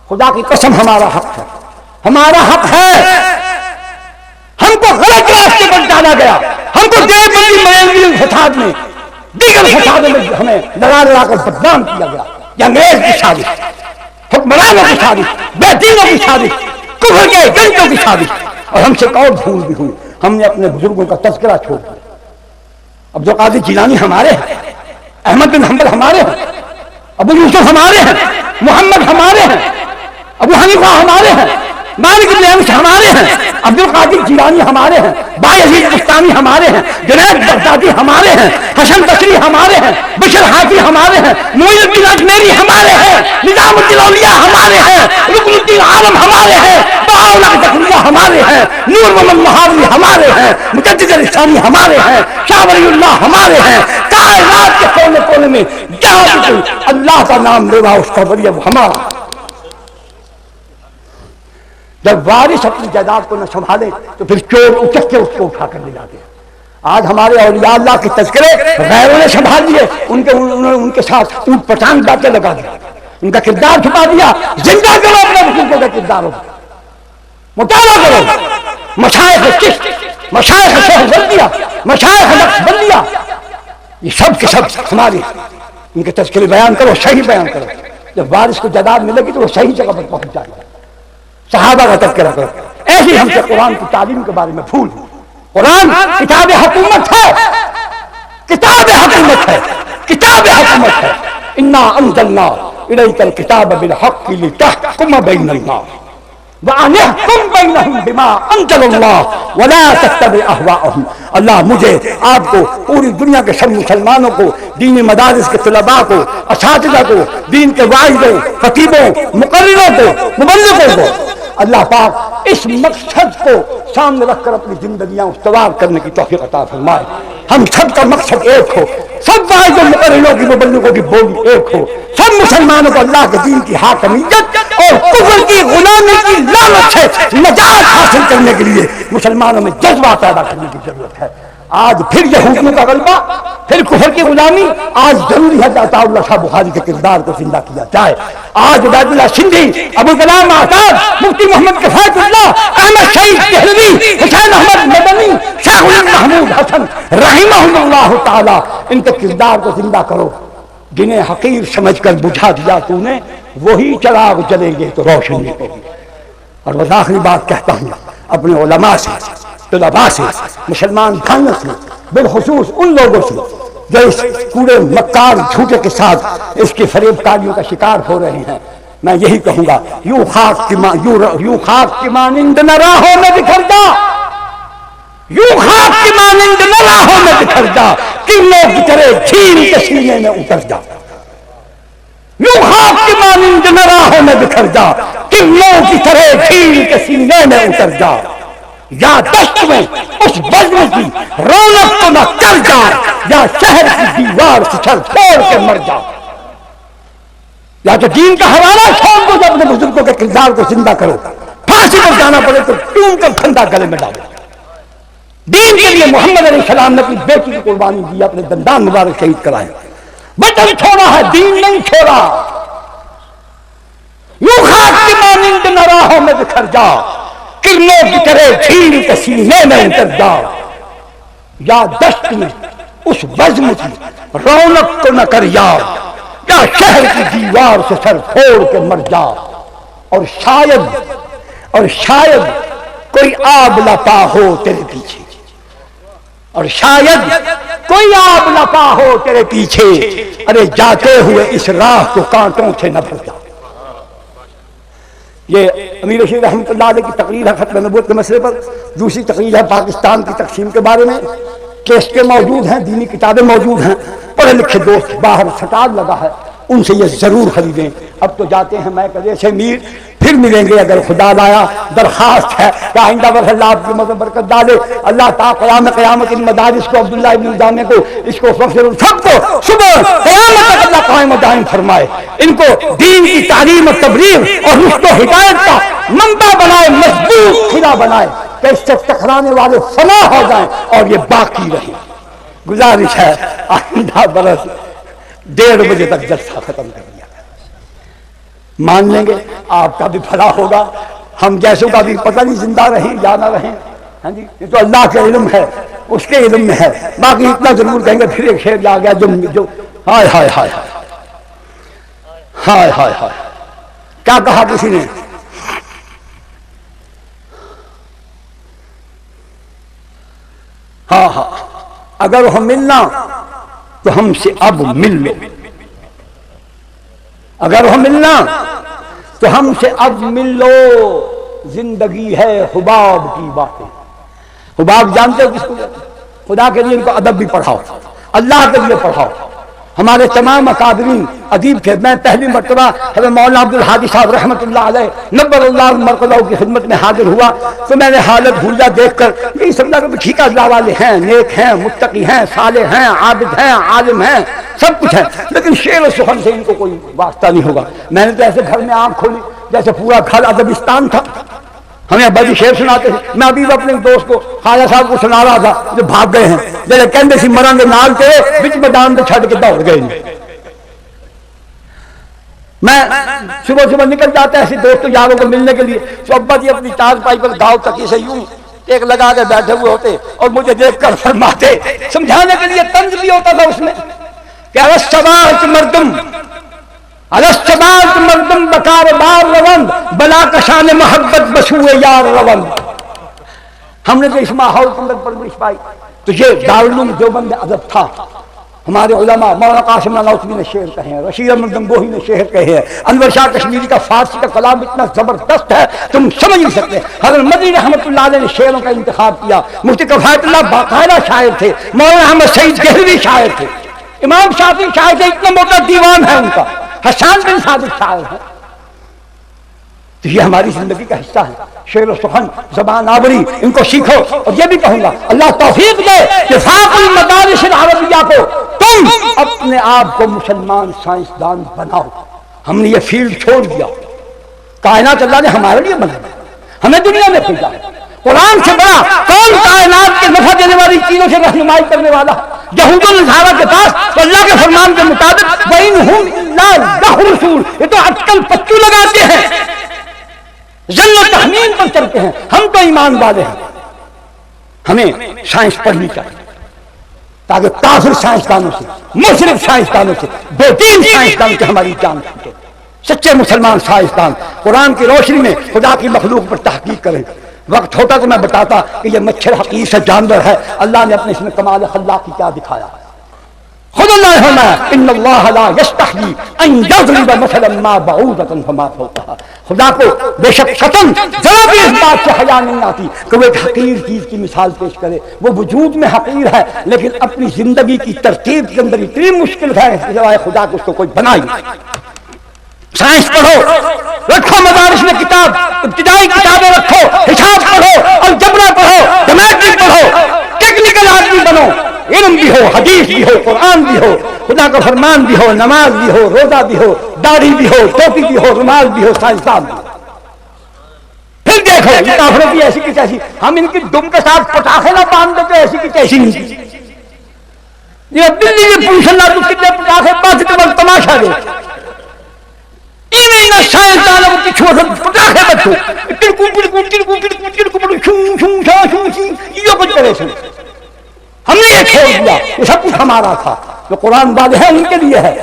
خدا کی قسم ہمارا حق ہے، ہمارا حق ہے۔ ہم کو غلط راستے پر ڈالا گیا، ہم کو دیوبندی ملیالم فساد میں، دیگر فسادوں میں ہمیں لڑا لڑا کر بدنام کیا گیا۔ یہ انگریز کی سازش، حکمرانوں کی سازش، بے دینوں کی سازش، کفر کے ایجنٹوں کی سازش، اور ہم سے ایک اور بھول بھی ہوئی، ہم نے اپنے بزرگوں کا تذکرہ چھوڑ دیا۔ عبد القادر جیلانی ہمارے ہیں، احمد بن حنبل ہمارے ہیں، ابو یوسف ہمارے ہیں، محمد ہمارے ہیں، ابو حنیفہ ہمارے ہیں، مالک بن انس ہمارے ہیں، عبد القادر جیلانی ہمارے ہیں، بایزید بستانی ہمارے ہیں، جنید بغدادی ہمارے ہیں، حسن بصری ہمارے ہیں، بشر حافظ ہمارے ہیں، معین الدین اجمیری ہمارے ہیں، نظام الدین اولیاء ہمارے ہیں، رکن الدین عالم ہمارے ہیں، بہاؤاللہ زکریا ہمارے ہیں، نور محمد مہاوی ہمارے ہیں، مجدد الاسلامی ہمارے ہیں، شاہ ولی اللہ ہمارے ہیں۔ کائنات کے کونے کونے میں جہاں بھی کوئی اللہ کا نام لے رہا اس کا ولی وہ ہمارا۔ جب وارث اپنی جائیداد کو نہ سنبھالے تو پھر چور اچک کے اس کو اٹھا کر لے جاتے ہیں۔ آج ہمارے اولیاء اللہ کے تذکرے غیروں نے سنبھال لیے، ان کے ساتھ اونٹ پٹانگ باتیں لگا دیا، ان کا کردار چھپا دیا۔ زندہ کرو اپنے بزرگوں کا کردار، مطالعہ کرو، مشائخ چشت، مشائخ شہربندیہ، مشائخ نقشبندیہ، یہ سب کے سب ہمارے، ان کے تذکرے بیان کرو، صحیح بیان کرو۔ جب وارث کو جائیداد ملے گی تو وہ صحیح جگہ پر پہنچ جائے گا۔ صحابہ کا تذکرہ کرو، ایسی ہم سے قرآن کی تعلیم کے بارے میں بھول۔ قرآن کتاب حکومت ہے، کتاب حکومت ہے، کتاب حکومت ہے۔ انا انزلنا الیک الکتاب بالحق لتحکم بین الناس وان احکم بینہم بما انزل اللہ ولا تتبع اہواءہم۔ اللہ مجھے آپ کو، پوری دنیا کے سب مسلمانوں کو، دینی مدارس کے طلباء کو، اساتذہ کو، دین کے واعظوں، خطیبوں، مقرروں کو، مبلغوں کو، اللہ پاک اس مقصد کو سامنے رکھ کر اپنی زندگیاں استوار کرنے کی توفیق عطا فرمائے۔ ہم سب کا مقصد ایک ہو، سب واعظوں، مقرروں کی، مبلغوں کی بولی ایک ہو، سب مسلمانوں کو اللہ کے دین کی حاکمیت اور کفر کی غلامی کی لعنت سے نجات حاصل کرنے کے لیے مسلمانوں میں جذبہ پیدا کرنے کی ضرورت ہے۔ آج پھر یہودیوں کا غلبہ، پھر کفر کی غلامی۔ آج ضروری ہے کہ عطا اللہ شاہ بخاری کے کردار کو زندہ کیا جائے۔ آج عبید اللہ سندھی، ابو کلام آزاد، مفتی محمد کفایت اللہ، احمد شہید دہلوی، حسین احمد مدنی، شیخ محمود حسن رحمہ اللہ تعالی، ان کے کردار کو زندہ کرو۔ جنہیں حقیر سمجھ کر بجھا دیا تو نے، وہی چراغ جلیں گے تو روشنی ہوگی۔ اور بس آخری بات کہتا ہوں اپنے علماء سے، طلباء سے، مسلمان بھائیوں سے، بالخصوص ان لوگوں سے جو اس پورے مکار جھوٹے کے ساتھ اس کی فریب کاریوں کا شکار ہو رہے ہیں، میں یہی کہوں گا، یوں خاک کی مانند نہ راہوں میں بکھر جا، یوں خاک کی مانند نہ راہوں میں بکھر جا، قلوں کی طرح جھیل کے سینے میں اتر جا، یوں خاک کی مانند نہ راہوں میں بکھر جا، قلوں کی طرح جھیل کے سینے میں اتر جا، یا دشت میں اس بزم کی رونق کو نہ کر جا، یا شہر کی دیوار سے سر پھوڑ کے مر جا۔ یا تو دین کا حوالہ چھوڑ دو، جو اپنے بزرگوں کے کردار کو زندہ کرو، پھانسی پر جانا پڑے تو ٹون کر پھندا گلے میں ڈالو۔ دین کے لیے محمد علیہ السلام نے اپنی بیٹی کی قربانی دی، اپنے دندان مبارک شہید کرائے، وطن چھوڑا ہے، دین نہیں چھوڑا۔ یوں خاک کی مانند نہ راہوں میں بکھر جا، کرنوں کی طرح جھیل کے سینے میں اتر جا، یا دشت میں اس بزم کی رونق کو نہ کر یاد، یا شہر کی دیوار سے سر پھوڑ کے مر جا۔ اور اور شاید کوئی آب لپا ہو تیرے پیچھے، اور شاید کوئی آب لپا ہو تیرے پیچھے، ارے جاتے ہوئے اس راہ کو کانٹوں سے نہ بھر جا۔ یہ امیر رشید رحمۃ اللہ علیہ کی تقریر ہے ختم نبوت کے مسئلے پر۔ دوسری تقریر ہے پاکستان کی تقسیم کے بارے میں، کیس کے موجود ہیں، دینی کتابیں موجود ہیں، پڑھے لکھے دوست باہر سٹار لگا ہے، ان سے یہ ضرور خریدیں۔ اب تو جاتے ہیں میں کدے سے میر، پھر ملیں گے اگر خدا لایا۔ درخواست ہے کہ آئندہ بر اللہ آپ کی مدد برکت ڈالے، اللہ تعالیٰ قیامت ان مدارس کو، عبداللہ ابن جامع کو، اس کو سب کو صبح قیامت تک اللہ قائم و دائم فرمائے، ان کو دین کی تعلیم و تبلیغ اور رشد و ہدایت کا منبع بنائے، مضبوط قلعہ بنائے کہ اس سے ٹکرانے والے فنا ہو جائیں اور یہ باقی رہیں۔ گزارش ہے آئندہ برس 1:30 بجے تک جلسہ ختم کر دیا، مان لیں گے آپ کا بھی بھلا ہوگا، ہم جیسوں کا بھی پتہ نہیں زندہ رہیں یا نہ رہیں، ہاں جی یہ تو اللہ کا علم ہے، اس کے علم میں ہے۔ باقی اتنا ضرور کہیں گے، پھر ایک شعر آ گیا جو ہائے ہائے ہائے ہائے ہائے ہائے، کیا کہا کسی نے؟ ہاں ہاں، اگر ہو ملنا تو ہم سے اب مل لو، اگر ہو ملنا تو ہم سے اب مل لو، زندگی ہے حباب کی باتیں۔ حباب جانتے ہو کس کو؟ خدا کے لیے ان کو ادب بھی پڑھاؤ، اللہ کے لیے پڑھاؤ۔ ہمارے تمام اکابرین ادیب تھے، میں پہلی مرتبہ حضرت مولانا عبد الحادی صاحب رحمۃ اللہ علیہ نبر اللہ مرکزہ کی خدمت میں حاضر ہوا تو میں نے حالت بھولیا دیکھ کر یہی سمجھا کہ ٹھیک ہے، اللہ والے ہیں، نیک ہیں، متقی ہیں، صالح ہیں، عابد ہیں، عالم ہیں، سب کچھ ہے، لیکن شعر و سخن سے ان کو کوئی واسطہ نہیں ہوگا۔ میں نے تو ایسے گھر میں آنکھ کھولی جیسے پورا گھر ادبستان تھا، ہمیں ابا جی شعر سناتے تھے۔ میں ابھی اپنے دوست کو خواجہ صاحب کو سنا رہا تھا جو بھاگ گئے ہیں، جیسے کہندے سی مران دے نال تیرے بچ میدان دے چھڈ کے دوڑ گئے۔ میں صبح صبح نکل جاتا ہے ایسے دوستوں یاروں کو ملنے کے لیے، تو ابا جی اپنی تاج پائی پر گاؤں تکی سے یوں ایک لگا کے بیٹھے ہوئے ہوتے اور مجھے دیکھ کر فرماتے، سمجھانے کے لیے طنز بھی ہوتا تھا اس میں کہ السباعت مردم السباعت مردم بکار بار روند بلا کشان محبت بسوئے یار روند۔ ہم نے تو اس ماحول کے اندر پرورش پائی۔ تو یہ دارالعلوم دیوبند ادب تھا۔ ہمارے علماء مولانا قاسم نانوتوی نے شعر کہے ہیں، رشید احمد گنگوہی نے شعر کہے ہیں، انور شاہ کشمیری کا فارسی کا کلام اتنا زبردست ہے تم سمجھ نہیں سکتے۔ حضرت مدنی رحمۃ اللہ علیہ نے شعروں کا انتخاب کیا، مفتی کفایت اللہ باقاعدہ شاعر تھے، مولانا احمد سعید گہلوی شاعر تھے، امام شافعی شاعر تھے، اتنا موٹا دیوان ہے ان کا، حسان بن صادق شاعر ہے۔ تو یہ ہماری زندگی کا حصہ ہے، شعر و سخن، زبان آوری، ان کو سیکھو۔ اور یہ بھی کہوں گا اللہ توفیق دے کہ فاق المدارس العربیہ کو تم اپنے آپ کو مسلمان سائنسدان بناؤ۔ ہم نے یہ فیلڈ چھوڑ دیا، کائنات اللہ نے ہمارے لیے بنایا، ہمیں دنیا میں بھیجا۔ قرآن سے بڑا کون کائنات کے نفع دینے والی چیزوں سے رہنمائی کرنے والا؟ یہود و نصارہ کے پاس تو اللہ کے فرمان کے مطابق وَإِنْ إِلَّا لَهُ رَسُولٌ، یہ تو اٹکل پچو لگاتے ہیں، ظن و تخمین پر چلتے ہیں۔ ہم تو ایمان والے ہیں، ہمیں سائنس پڑھنی چاہیے تاکہ کافر سائنسدانوں سے، مشرک سائنسدانوں سے، بے دین سائنسدانوں سے ہماری جان چھوٹے۔ سچے مسلمان سائنسدان قرآن کی روشنی میں خدا کی مخلوق پر تحقیق کریں۔ وقت ہوتا تو میں بتاتا کہ یہ مچھر حقیر سے جانور ہے، اللہ نے اپنے اس میں کمال خلاقی کیا دکھایا۔ خود اللہ نے فرمایا ان اللہ لا یستحیی ان یضرب مثلا ما بعوضۃ فما فوقها، خدا کو بے شک قطعاً ذرا بھی اس بات سے حیا نہیں آتی کہ وہ ایک حقیر چیز کی مثال پیش کرے۔ وہ وجود میں حقیر ہے لیکن اپنی زندگی کی ترتیب کے اندر اتنی مشکل ہے کہ سوائے خدا کو اس کو کوئی بنا ہی نہیں۔ سائنس پڑھو، رکھو مدارس میں کتاب، ابتدائی کتابیں رکھو، حساب پڑھو، الجبرا پڑھو، جیومیٹری پڑھو، ٹیکنیکل آدمی بنو، علم بھی ہو، حدیث بھی ہو، قرآن بھی ہو، خدا کا فرمان بھی ہو، نماز بھی ہو، روزہ بھی ہو، داڑھی بھی ہو، ٹوپی بھی ہو، رومال بھی ہو، سائنسدان بھی ہو۔ پھر دیکھو یہ کافروں کی ایسی کی تیسی، ہم ان کی دم کے ساتھ پٹاخے نہ باندھ دیتے، ایسی کی تیسی نہیں۔ یہ دلی میں پوچھنا تو کتنے پٹاخے بچ کے بس تماشا دے، سائنسدانوں کو پچھو پٹاخے بچو یہ کچھ کرے سن، ہم نے یہ چھوڑ دیا، یہ سب کچھ ہمارا تھا، جو قرآن والے ہیں ان کے لیے ہے۔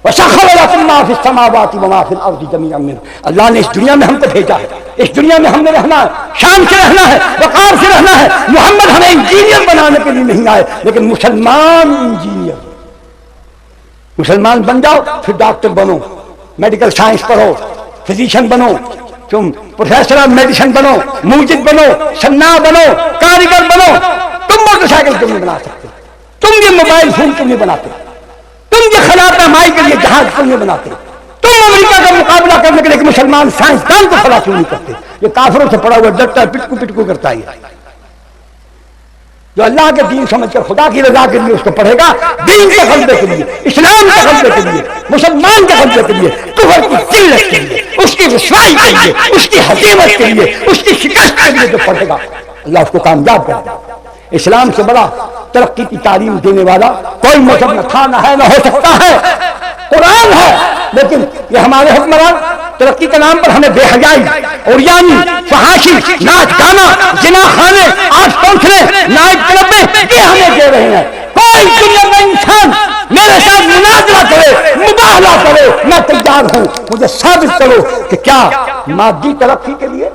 وَسَخَّرَ لَكُم مَّا فِي السَّمَاوَاتِ وَمَا فِي الْأَرْضِ جَمِيعًا مِّنْهُ، اللہ نے اس دنیا میں ہم کو بھیجا ہے، اس دنیا میں ہم نے رہنا ہے، شان سے رہنا ہے، وقار سے رہنا ہے۔ محمد ہمیں انجینئر بنانے کے لیے نہیں آئے، لیکن مسلمان انجینئر، مسلمان بن جاؤ پھر ڈاکٹر بنو، میڈیکل سائنس پڑھو، فزیشین بنو، تم پروفیسر آف میڈیسن بنو، موجد بنو، صناع بنو، کاریگر بنو۔ تم موٹر سائیکل کیوں نہیں بنا سکتے؟ تم یہ موبائل فون کیوں نہیں بناتے؟ تم یہ خلا پیمائی کے لیے جہاز کیوں نہیں بناتے؟ تم امریکہ کا مقابلہ کرنے کے لیے مسلمان سائنسدان کو کھڑا کیوں نہیں کرتے؟ یہ کافروں سے پڑا ہوا ڈرتا ہے، پٹکو پٹکو کرتا ہے۔ جو اللہ کے دین سمجھ کر خدا کی رضا کے لیے اس کو پڑھے گا، دین کے غلبے کے لیے، اسلام کے غلبے کے لیے، مسلمان کے غلبے کے لیے، کفر کی ذلت کے لیے، اس کی رسوائی کے لیے، اس کی ہزیمت کے لیے، اس کی شکست کے لیے جو پڑھے گا، اللہ اس کو کامیاب کرے گا۔ اسلام سے بڑا ترقی کی تعلیم دینے والا کوئی مذہب نہ تھا، نہ ہے، نہ ہو سکتا ہے۔ قرآن ہے، لیکن یہ ہمارے حکمران ترقی کے نام پر ہمیں بے حیائی، اوریانی، فحاشی، ناچ گانا، زنا خانے، آج پہنچنے، نائٹ کلب میں یہ ہمیں دے رہے ہیں۔ کوئی دنیا میں انسان میرے ساتھ مناظرہ کرے، مباہلہ کرے، میں تیار ہوں، مجھے ثابت کرو کہ کیا مادی ترقی کے لیے،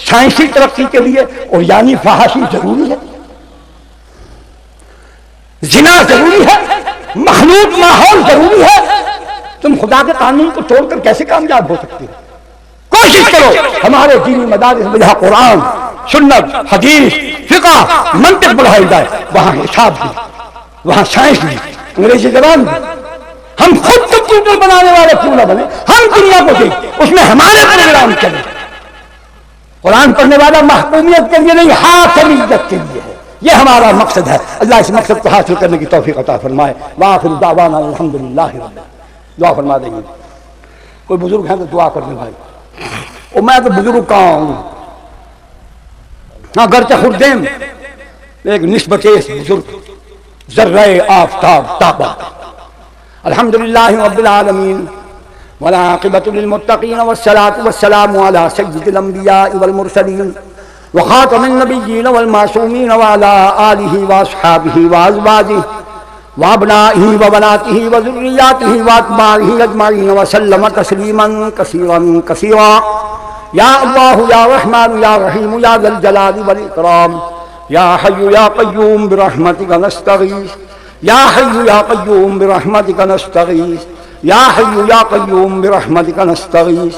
سائنسی ترقی کے لیے اوریانی فحاشی ضروری ہے، زنا ضروری ہے، مخلوط ماحول ضروری ہے؟ تم خدا کے قانون کو توڑ کر کیسے کامیاب ہو سکتے ہو؟ کوشش کرو ہمارے دینی مدارس میں جہاں قرآن، سنت، حدیث، فقہ، منطق پڑھائی جائے، وہاں حساب بھی، وہاں سائنس بھی، انگریزی زبان بھی۔ ہم خود کمپیوٹر بنانے والے کیوں نہ بنے؟ ہم دنیا کو دیں، اس میں ہمارے پروگرام چلے۔ قرآن پڑھنے والا محکومیت کے لیے نہیں، حاکمیت کے لیے ہے۔ یہ ہمارا مقصد ہے۔ اللہ اس مقصد کو حاصل کرنے کی توفیق عطا فرمائے۔ وآخر دعوانا الحمدللہ رب العالمین۔ دعا فرما دیں گے، کوئی بزرگ ہیں تو دعا کر دیں بھائی۔ اور میں تو بزرگ کہاں ہوں، ہاں گرچہ خردیم ایک نسبت بزرگ، ذرہ آفتاب تابہ۔ الحمدللہ رب العالمین والعاقبۃ للمتقین والصلاۃ والسلام علی سید الانبیاء والمرسلین وخاتم النبیین والمعصومین وعلی آلہ واصحابہ وازواجہ وابنائہ وبناتہ وذریاتہ واتباعہ اجمعین وسلم تسلیما کثیرا کثیرا۔ یا اللہ یا رحمن یا رحیم یا ذا الجلال والاکرام، یا حی یا قیوم برحمتک نستغیث، یا حی یا قیوم برحمتک نستغیث، یا حی یا قیوم برحمتک نستغیث۔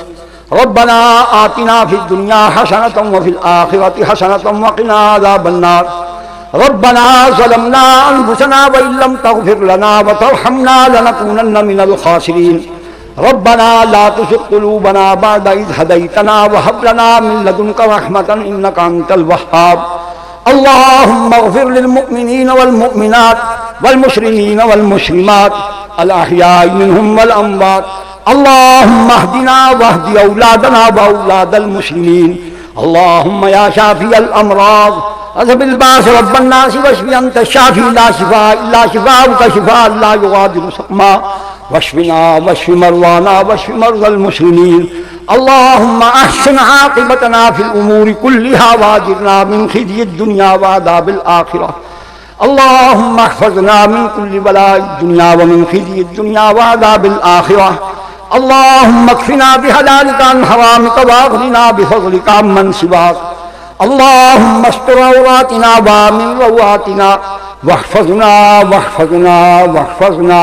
ربنا آتنا فی الدنیا حسنۃ وفی الآخرۃ حسنۃ وقنا عذاب النار۔ ربنا ظلمنا انفسنا وان لم تغفر لنا وترحمنا لنكونن من الخاسرین۔ ربنا لا تزغ قلوبنا بعد اذ هديتنا وهب لنا من لدنك رحمة انك انت الوهاب۔ اللهم اغفر للمؤمنين والمؤمنات والمسلمين والمسلمات الاحياء منهم والاموات۔ اللهم اهدنا واهد اولادنا واولاد المسلمين۔ اللهم يا شافي الامراض اذهب الباس رب الناس واشف انت الشافي لا شفاء الا شفاءك شفاء لا يغادر سقما، واشفنا واشف مرضانا واشف مرضى المسلمين۔ اللهم احسن عاقبتنا في الامور كلها واجرنا من خزي الدنيا وعذاب الاخره۔ اللهم احفظنا من كل بلاء الدنيا ومن خزي الدنيا وعذاب الاخره۔ اللهم اكفنا بحلالك عن حرامك واغننا بفضلك عمن سواك۔ اللهم استر عوراتنا وامن رواتنا واحفظنا واحفظنا واحفظنا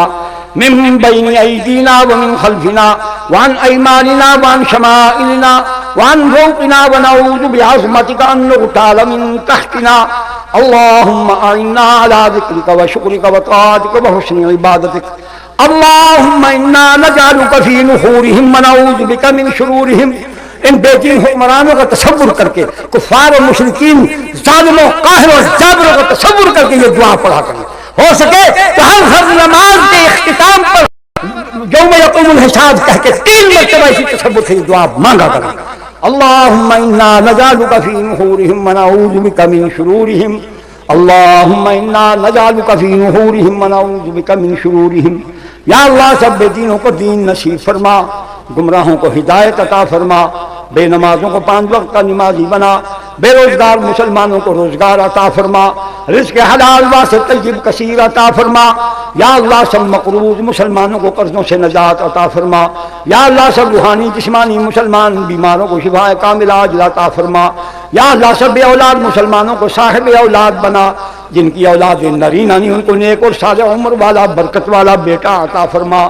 من بين أيدينا ومن خلفنا وعن أيماننا وعن شمائلنا وعن فوقنا، ونعوذ بعظمتك أن نغتال من تحتنا۔ اللهم أعنا على ذكرك وشكرك وطاعتك وحسن عبادتك۔ اللهم إنا نجعلك في نحورهم ونعوذ بك من شرورهم۔ ان بے دین حکمرانوں کا تصور کر کے، کفار و مشرکین، ظالموں، قاہروں اور جابروں کا تصور کر کے یہ دعا پڑھا کریں۔ ہو سکے تو ہر نماز کے اختتام پر یوم یقوم الحساب کہہ کے 3 مرتبہ اسی تصور سے یہ دعا مانگا کریں۔ اللهم انا نجعلك في نحورهم ونعوذ بك من شرورهم۔ اللهم انا نجعلك في نحورهم ونعوذ بك من شرورهم۔ یا اللہ سب بے دینوں کو دین نصیب فرما، گمراہوں کو ہدایت عطا فرما، بے نمازوں کو 5 وقت کا نمازی بنا، بے روزگار مسلمانوں کو روزگار عطا فرما، رزق حلال واسع طیب کثیر عطا فرما، یا اللہ سب مقروض مسلمانوں کو قرضوں سے نجات عطا فرما، یا اللہ سب روحانی جسمانی مسلمان بیماروں کو شفا کاملہ عاجلہ عطا فرما، یا اللہ سب بے اولاد مسلمانوں کو صاحب اولاد بنا، جن کی اولاد نرینہ نہیں ان کو نیک اور صالح عمر والا برکت والا بیٹا عطا فرما،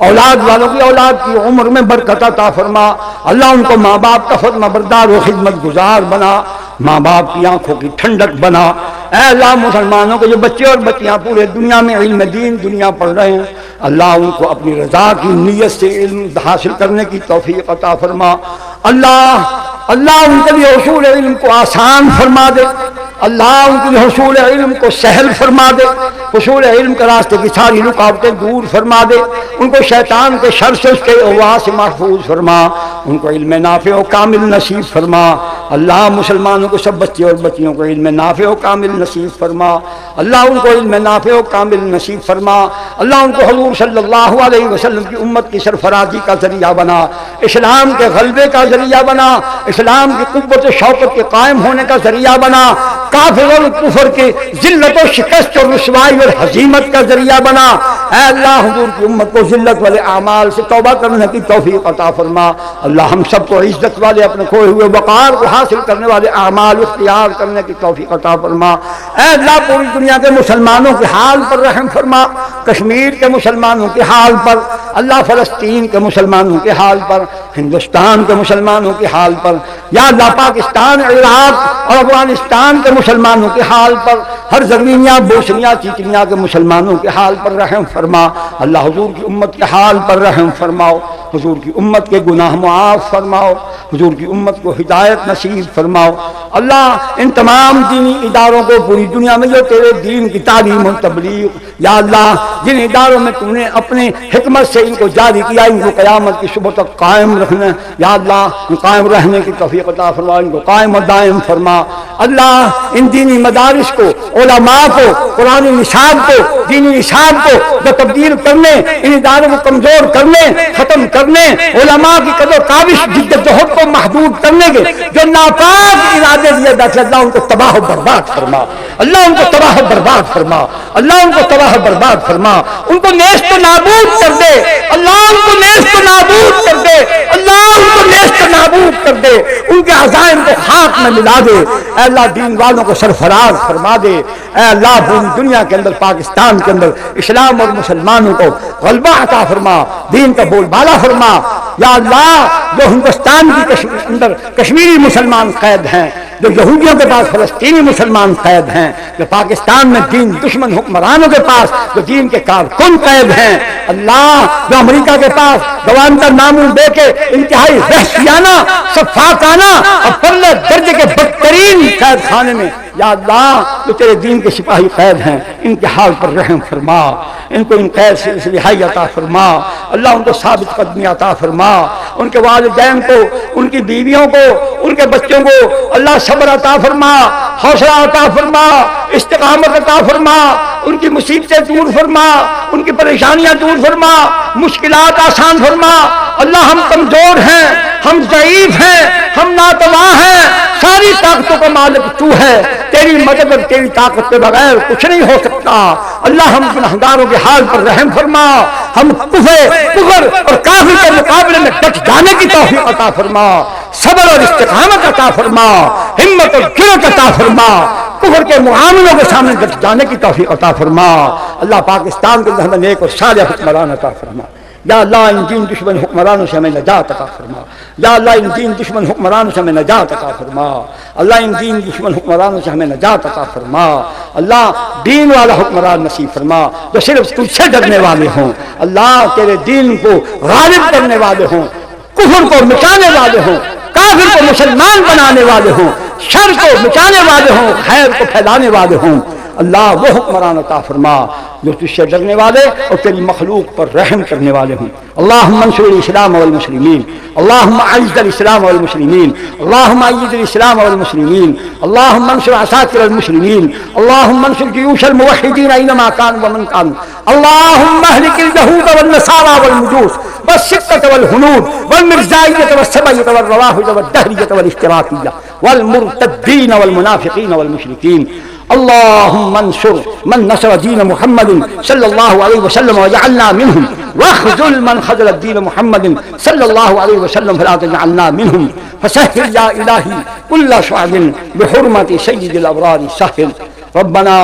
اولاد والوں کی اولاد کی عمر میں برکت عطا فرما، اللہ ان کو ماں باپ کا فرما بردار و خدمت گزار بنا، ماں باپ کی آنکھوں کی ٹھنڈک بنا۔ اے اللہ مسلمانوں کے جو بچے اور بچیاں پورے دنیا میں علم دین دنیا پڑھ رہے ہیں، اللہ ان کو اپنی رضا کی نیت سے علم حاصل کرنے کی توفیق عطا فرما، اللہ ان کے لیے حصول علم کو آسان فرما دے، اللہ ان کے لیے حصول علم کو سہل فرما دے، حصول علم کے راستے کی ساری رکاوٹیں دور فرما دے، ان کو شیطان کے شر سے اس کے اغوا سے محفوظ فرما، ان کو علم نافع و کامل نصیب فرما، اللہ مسلمانوں کو سب بچے اور بچیوں کو علم نافع و کامل نصیب فرما، اللہ ان کو علم نافع و کامل نصیب فرما، اللہ ان کو حضور صلی اللہ علیہ وسلم کی امت کی سرفرازی کا ذریعہ بنا، اسلام کے غلبے کا ذریعہ بنا، اسلام کی قوت و شوکت کے قائم ہونے کا ذریعہ بنا، کافر اور کفر کی ذلت و شکست اور رسوائی اور ہزیمت کا ذریعہ بنا۔ اے اللہ حضور کی امت کو ذلت والے اعمال سے توبہ کرنے کی توفیق عطا فرما، اللہ ہم سب کو عزت والے اپنے کھوئے ہوئے وقار کو حاصل کرنے والے اعمال اختیار کرنے کی توفیق عطا فرما۔ اے اللہ پوری دنیا کے مسلمانوں کے حال پر رحم فرما، کشمیر کے مسلمانوں کے حال پر، اللہ فلسطین کے مسلمانوں کے حال پر، ہندوستان کے مسلمانوں کے حال پر، یا اللہ پاکستان، عراق اور افغانستان کے مسلمانوں کے حال پر، ہر زمینیاں بوسنیا چیچنیا کے مسلمانوں کے حال پر رحم فرما، اللہ حضور کی امت کے حال پر رحم فرماؤ، حضور کی امت کے گناہ معاف فرماؤ، حضور کی امت کو ہدایت نصیب فرماؤ۔ اللہ ان تمام دینی اداروں کو پوری دنیا میں جو تیرے دین کی تعلیم و تبلیغ، یا اللہ جن اداروں میں تو نے اپنے حکمت سے ان کو جاری کیا، ان کو قیامت کی صبح تک قائم رکھنا، یا اللہ قائم رہنے کی توفیق عطا فرما، ان کو قائم و دائم فرما۔ اللہ ان دینی مدارس کو، علماء کو، قرآن نصاب کو، دینی نصاب کو جو تبدیل کرنے، ان اداروں کو کمزور کرنے، ختم کرنے، علماء کی قدر و کاوش جدوجہد کو محدود کرنے کے جو ناپاک ارادے دیے بیٹھے، اللہ ان کو تباہ و برباد فرما، اللہ ان کو تباہ و برباد فرما، اللہ ان کو تباہ و برباد فرما، ان کو نیست و نابود کر دے، اللہ ان کو نیست و نابود کر دے، اللہ ان کو نیست و نابود کر دے، ان کے عزائم کو خاک میں ملا دے، اے اللہ دین والوں کو سرفراز فرما دے، اے اللہ پوری دنیا کے اندر، پاکستان کے اندر اسلام اور مسلمانوں کو غلبہ عطا فرما، دین کا بول بالا فرما، یا اللہ جو ہندوستان کی اندر کشمیری مسلمان قید ہیں، جو یہودیوں کے پاس فلسطینی مسلمان قید ہیں، جو پاکستان میں دین دشمن حکمرانوں کے پاس جو دین کے کارکن قید ہیں، اللہ جو امریکہ کے پاس گوانتا نامو دے کے انتہائی وحشیانہ سفاکانہ اور پرلے درجے کے بدترین قید خانے میں، یا اللہ جو تیرے دین کے سپاہی قید ہیں، ان کے حال پر رحم فرما، ان کو ان قید سے رہائی عطا فرما، اللہ ان کو ثابت قدمی عطا فرما، ان کے والدین کو، ان کی بیویوں کو، ان کے بچوں کو اللہ صبر عطا فرما، حوصلہ عطا فرما، استقامت عطا فرما، ان کی مصیبتیں دور فرما، ان کی پریشانیاں دور فرما، مشکلات آسان فرما۔ اللہ ہم کمزور ہیں، ہم ضعیف ہیں، ہم ناتواں ہیں، ساری طاقتوں کا مالک تو ہے، تیری مدد اور تیری طاقت کے بغیر کچھ نہیں ہو سکتا۔ اللہ ہم گنہگاروں کے حال پر رحم فرما، ہم کفر اور کافر کے مقابلے میں ڈٹ جانے کی توفیق عطا فرما، صبر اور استقامت عطا فرما، ہمت اور جرأت عطا فرما، کفر کے معاملوں کے سامنے ڈٹ جانے کی توفیق عطا فرما۔ اللہ پاکستان کے اندر نیک اور صالح حکمران عطا فرما، یا اللہ ان دین دشمن حکمرانوں سے ہمیں نجات عطا فرما، یا اللہ ان دین دشمن حکمرانوں سے ہمیں نجات عطا فرما، اللہ ان دین دشمن حکمرانوں سے ہمیں نجات عطا فرما، اللہ دین والا حکمران نصیب فرما جو صرف تجھ سے ڈرنے والے ہوں، اللہ تیرے دین کو غالب کرنے والے ہوں، کفر کو مٹانے والے ہوں، کافر کو مسلمان بنانے والے ہوں، شر کو مٹانے والے ہوں، خیر کو پھیلانے والے ہوں۔ اللہ وہ حکمران عطا فرما جو تجھ سے ڈرنے والے اور تیری مخلوق پر رحم کرنے والے ہوں۔ اللہم انصر الاسلام والمسلمین، اللہم اعز الاسلام والمسلمین، اللہم اید الاسلام والمسلمین، اللہم انصر عساکر المسلمین، اللہم انصر جیوش الموحدین اینما کانوا ومن کانوا، اللہم اہلک اليہود والنصارى والمجوس والسکۃ والہنود والمرزائیۃ والسبعیۃ والروافض والدہریۃ والاشتراکیہ والمرتدين والمنافقين والمشركين. اللهم انصر من نصر دين محمد صلى الله عليه وسلم وجعلنا منهم، واخذل من خذل الدين محمد صلى الله عليه وسلم فلا تجعلنا منهم. فسهل يا إلهي كل صعب بحرمة سيد الأبرار سهل. ربنا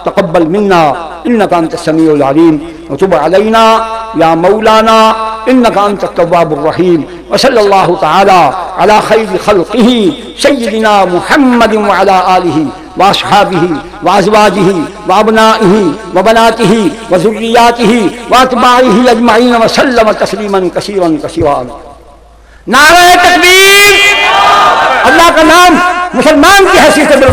تقبل منا إنك أنت السميع العليم، وتب علينا يا مولانا إنك أنت التواب الرحيم. وصلى الله تعالى على خير خلقه سيدنا محمد وعلى آله وأصحابه وأزواجه وأبنائه وبناته وذرياته وأتباعه أجمعين وسلم تسليما كثيرا كثيرا. نعرہ تکبیر! اللہ کا نام مسلمان کی حیثیت سے